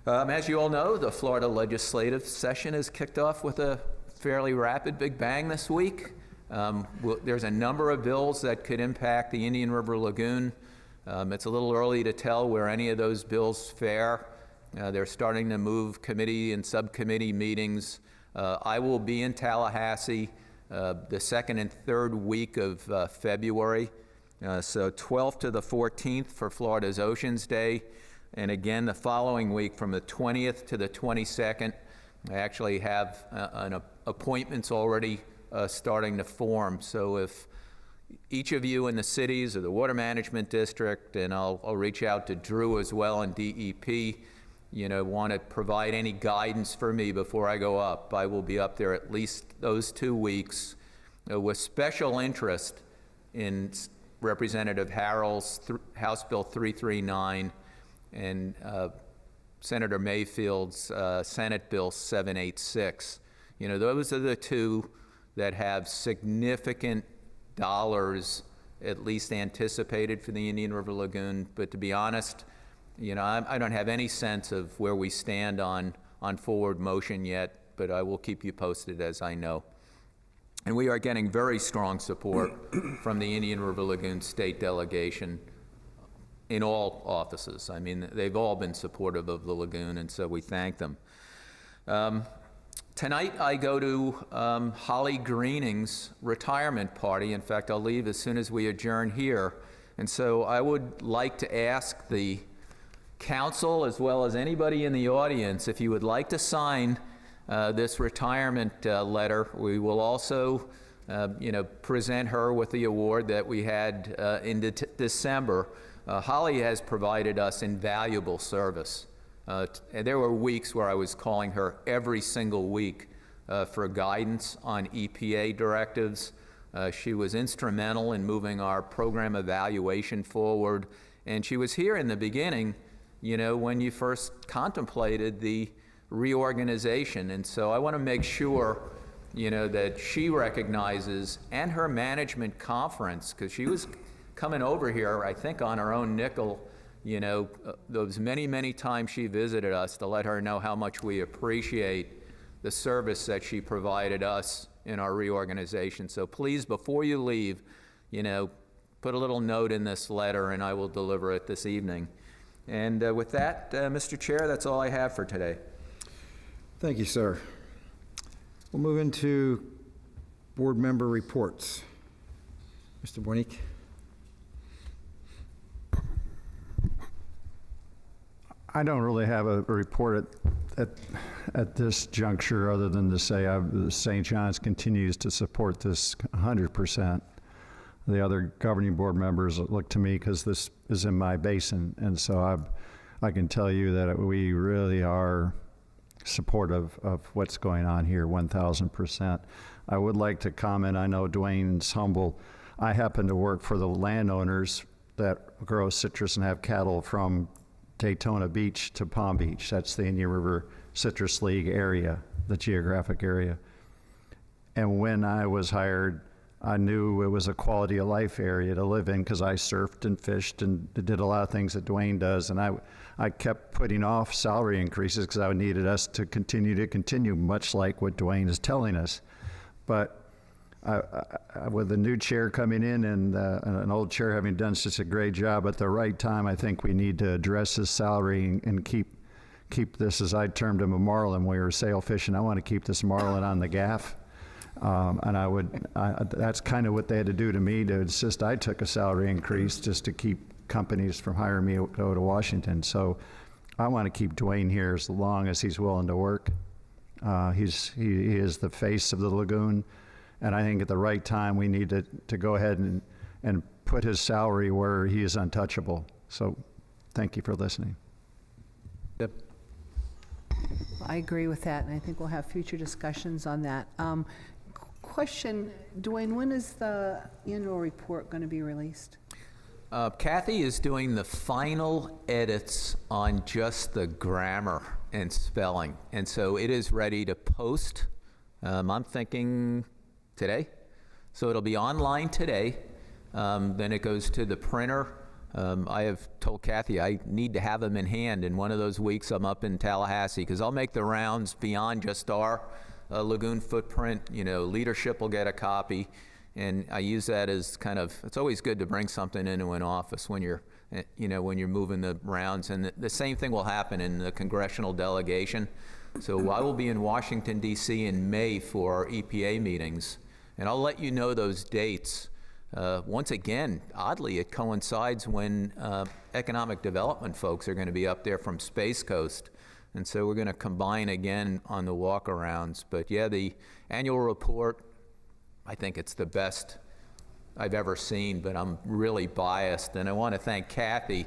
As you all know, the Florida legislative session has kicked off with a fairly rapid big bang this week. There's a number of bills that could impact the Indian River Lagoon. It's a little early to tell where any of those bills fare. They're starting to move committee and subcommittee meetings. I will be in Tallahassee the second and third week of February, so 12th to the 14th for Florida's Oceans Day, and again the following week from the 20th to the 22nd. I actually have appointments already starting to form. So if each of you in the cities or the Water Management District, and I'll reach out to Drew as well in DEP, want to provide any guidance for me before I go up, I will be up there at least those 2 weeks with special interest in Representative Harrell's House Bill 339 and Senator Mayfield's Senate Bill 786. Those are the two that have significant dollars at least anticipated for the Indian River Lagoon. But to be honest, I don't have any sense of where we stand on forward motion yet, but I will keep you posted as I know. And we are getting very strong support from the Indian River Lagoon State Delegation in all offices. I mean, they've all been supportive of the lagoon, and so we thank them. Tonight I go to Holly Greening's retirement party. In fact, I'll leave as soon as we adjourn here. And so I would like to ask the council, as well as anybody in the audience, if you would like to sign this retirement letter. We will also present her with the award that we had in December. Holly has provided us invaluable service. There were weeks where I was calling her every single week for guidance on EPA directives. She was instrumental in moving our program evaluation forward, and she was here in the beginning, when you first contemplated the reorganization. And so I want to make sure, that she recognizes, and her management conference, because she was coming over here, I think on her own nickel, you know, those many, many times she visited us, to let her know how much we appreciate the service that she provided us in our reorganization. So please, before you leave, you know, put a little note in this letter and I will deliver it this evening. And with that, Mr. Chair, that's all I have for today. Thank you, sir. We'll move into board member reports. Mr. Bornick. I don't really have a report at this juncture, other than to say St. John's continues to support this 100%. The other governing board members look to me because this is in my basin, and so I can tell you that we really are supportive of what's going on here, 1,000%. I would like to comment, I know Dwayne's humble. I happen to work for the landowners that grow citrus and have cattle from Daytona Beach to Palm Beach. That's the Indian River Citrus League area, the geographic area. And when I was hired, I knew it was a quality of life area to live in because I surfed and fished and did a lot of things that Dwayne does. And I kept putting off salary increases because I needed us to continue, much like what Dwayne is telling us. But with the new chair coming in and an old chair having done such a great job at the right time, I think we need to address his salary and keep this, as I termed him, a marlin. We were sail fishing. I want to keep this marlin on the gaff. And that's kind of what they had to do to me to insist I took a salary increase just to keep companies from hiring me to go to Washington. So I want to keep Dwayne here as long as he's willing to work. He is the face of the lagoon. And I think at the right time, we need to go ahead and put his salary where he is untouchable. So thank you for listening. Yep. I agree with that, and I think we'll have future discussions on that. Question, Dwayne, when is the annual report going to be released? Kathy is doing the final edits on just the grammar and spelling, and so it is ready to post. I'm thinking today. So it'll be online today. Then it goes to the printer. I have told Kathy I need to have them in hand in one of those weeks I'm up in Tallahassee, because I'll make the rounds beyond just our lagoon footprint. You know, leadership will get a copy, and I use that as kind of, it's always good to bring something into an office when you're, you know, when you're moving the rounds. And the same thing will happen in the congressional delegation. So I will be in Washington, D.C. in May for our EPA meetings, and I'll let you know those dates. Once again, oddly, it coincides when economic development folks are going to be up there from Space Coast. And so we're going to combine again on the walk-arounds. But yeah, the annual report, I think it's the best I've ever seen, but I'm really biased. And I want to thank Kathy.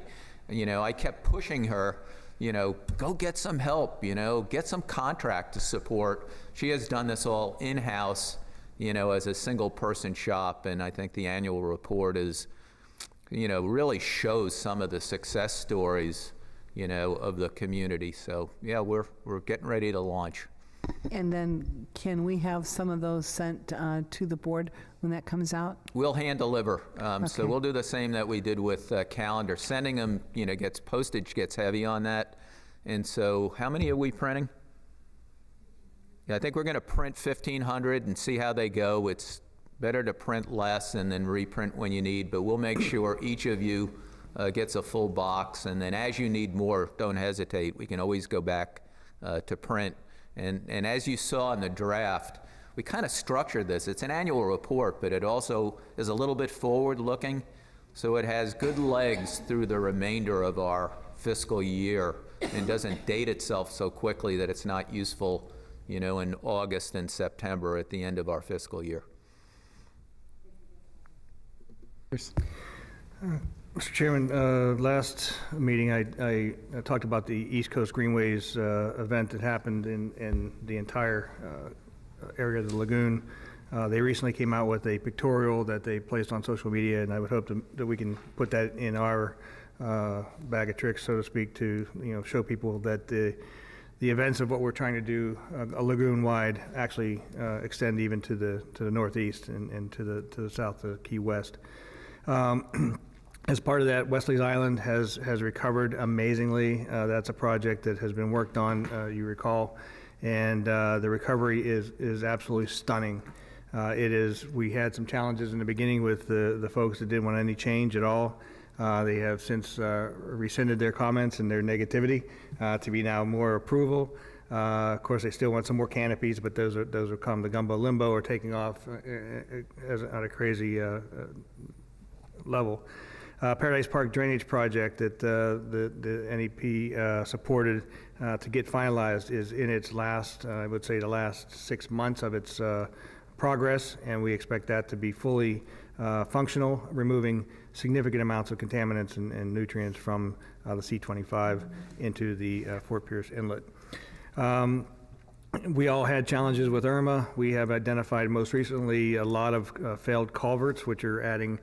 You know, I kept pushing her, you know, go get some help, you know, get some contract to support. She has done this all in-house, you know, as a single person shop. And I think the annual report is, you know, really shows some of the success stories, you know, of the community. So yeah, we're getting ready to launch. And then can we have some of those sent to the board when that comes out? We'll hand deliver. Okay. So we'll do the same that we did with calendar. Sending them, you know, postage gets heavy on that. And so how many are we printing? Yeah, I think we're going to print 1,500 and see how they go. It's better to print less and then reprint when you need, but we'll make sure each of you gets a full box. And then as you need more, don't hesitate. We can always go back to print. And as you saw in the draft, we kind of structured this. It's an annual report, but it also is a little bit forward-looking. So it has good legs through the remainder of our fiscal year and doesn't date itself so quickly that it's not useful, you know, in August and September at the end of our fiscal year. Mr. Chairman, last meeting I talked about the East Coast Greenways event that happened in the entire area of the lagoon. They recently came out with a pictorial that they placed on social media, and I would hope that we can put that in our bag of tricks, so to speak, to, you know, show people that the events of what we're trying to do, a lagoon-wide, actually extend even to the northeast and to the south, to Key West. As part of that, Wesley's Island has recovered amazingly. That's a project that has been worked on, you recall, and the recovery is absolutely stunning. We had some challenges in the beginning with the folks that didn't want any change at all. They have since rescinded their comments and their negativity to be now more approval. Of course, they still want some more canopies, but those will come. The gumbo limbo are taking off at a crazy level. Paradise Park Drainage Project that the NEP supported to get finalized is in its last, I would say, the last 6 months of its progress, and we expect that to be fully functional, removing significant amounts of contaminants and nutrients from the C-25 into the Fort Pierce Inlet. We all had challenges with Irma. We have identified most recently a lot of failed culverts, which are adding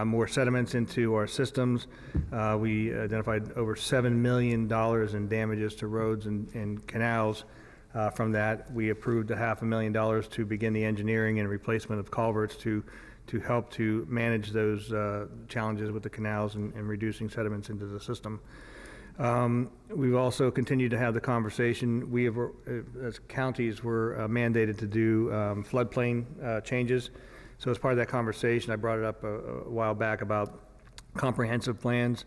more sediments into our systems. We identified over $7 million in damages to roads and canals. From that, we approved $500,000 to begin the engineering and replacement of culverts to help to manage those challenges with the canals and reducing sediments into the system. We've also continued to have the conversation. We have, as counties, were mandated to do floodplain changes. So as part of that conversation, I brought it up a while back about comprehensive plans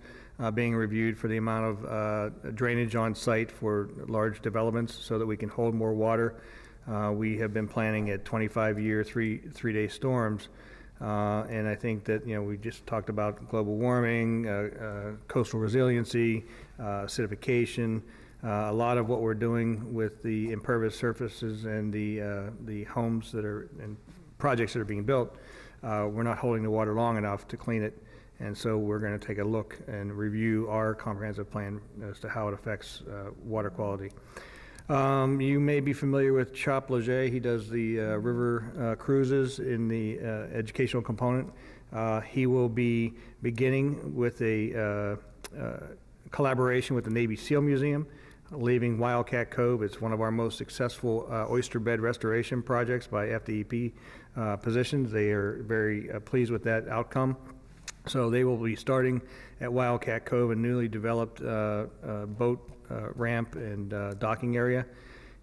being reviewed for the amount of drainage on site for large developments so that we can hold more water. We have been planning at 25-year, three-day storms. And I think that, we just talked about global warming, coastal resiliency, acidification. A lot of what we're doing with the impervious surfaces and the homes that are and projects that are being built, we're not holding the water long enough to clean it. And so we're going to take a look and review our comprehensive plan as to how it affects water quality. You may be familiar with Chop Leger. He does the river cruises in the educational component. He will be beginning with a collaboration with the Navy SEAL Museum, leaving Wildcat Cove. It's one of our most successful oyster bed restoration projects by FDEP positions. They are very pleased with that outcome. So they will be starting at Wildcat Cove, a newly developed boat ramp and docking area.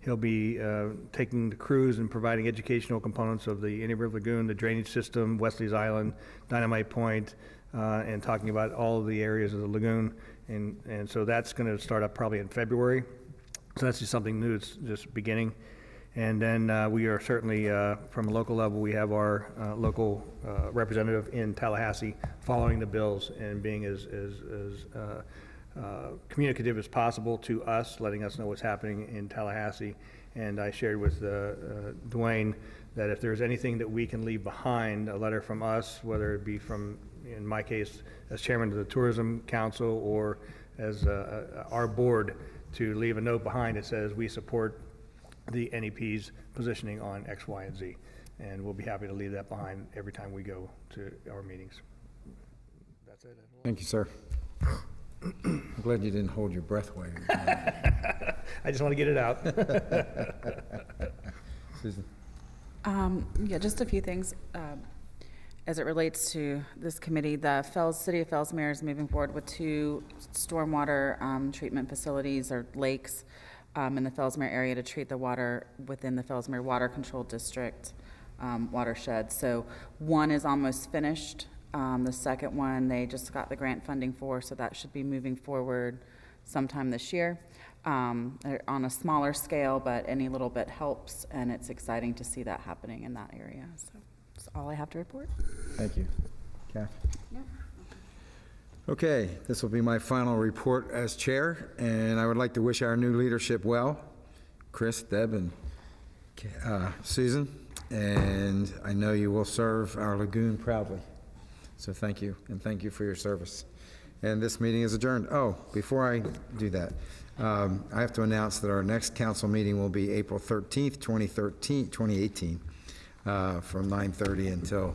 He'll be taking the cruise and providing educational components of the Indian River Lagoon, the drainage system, Wesley's Island, Dynamite Point, and talking about all of the areas of the lagoon. And so that's going to start up probably in February. So that's just something new. It's just beginning. And then we are certainly, from a local level, we have our local representative in Tallahassee following the bills and being as communicative as possible to us, letting us know what's happening in Tallahassee. And I shared with Dwayne that if there's anything that we can leave behind, a letter from us, whether it be from, in my case, as chairman of the Tourism Council or as our board, to leave a note behind that says we support the NEP's positioning on X, Y, and Z. And we'll be happy to leave that behind every time we go to our meetings. That's it. Thank you, sir. I'm glad you didn't hold your breath while you were doing I just want to get it out. Susan? Yeah, just a few things. As it relates to this committee, the City of Fellsmere is moving forward with 2 stormwater treatment facilities or lakes in the Fellsmere area to treat the water within the Fellsmere Water Control District watershed. So one is almost finished. The second one, they just got the grant funding for, so that should be moving forward sometime this year. They're on a smaller scale, but any little bit helps, and it's exciting to see that happening in that area. So that's all I have to report. Thank you. Kath? Yep. Okay, this will be my final report as chair, and I would like to wish our new leadership well, Chris, Deb, and Susan, and I know you will serve our lagoon proudly. So thank you, and thank you for your service. And this meeting is adjourned. Oh, before I do that, I have to announce that our next council meeting will be April 13th, 2018, from 9:30 until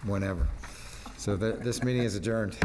whenever. So this meeting is adjourned.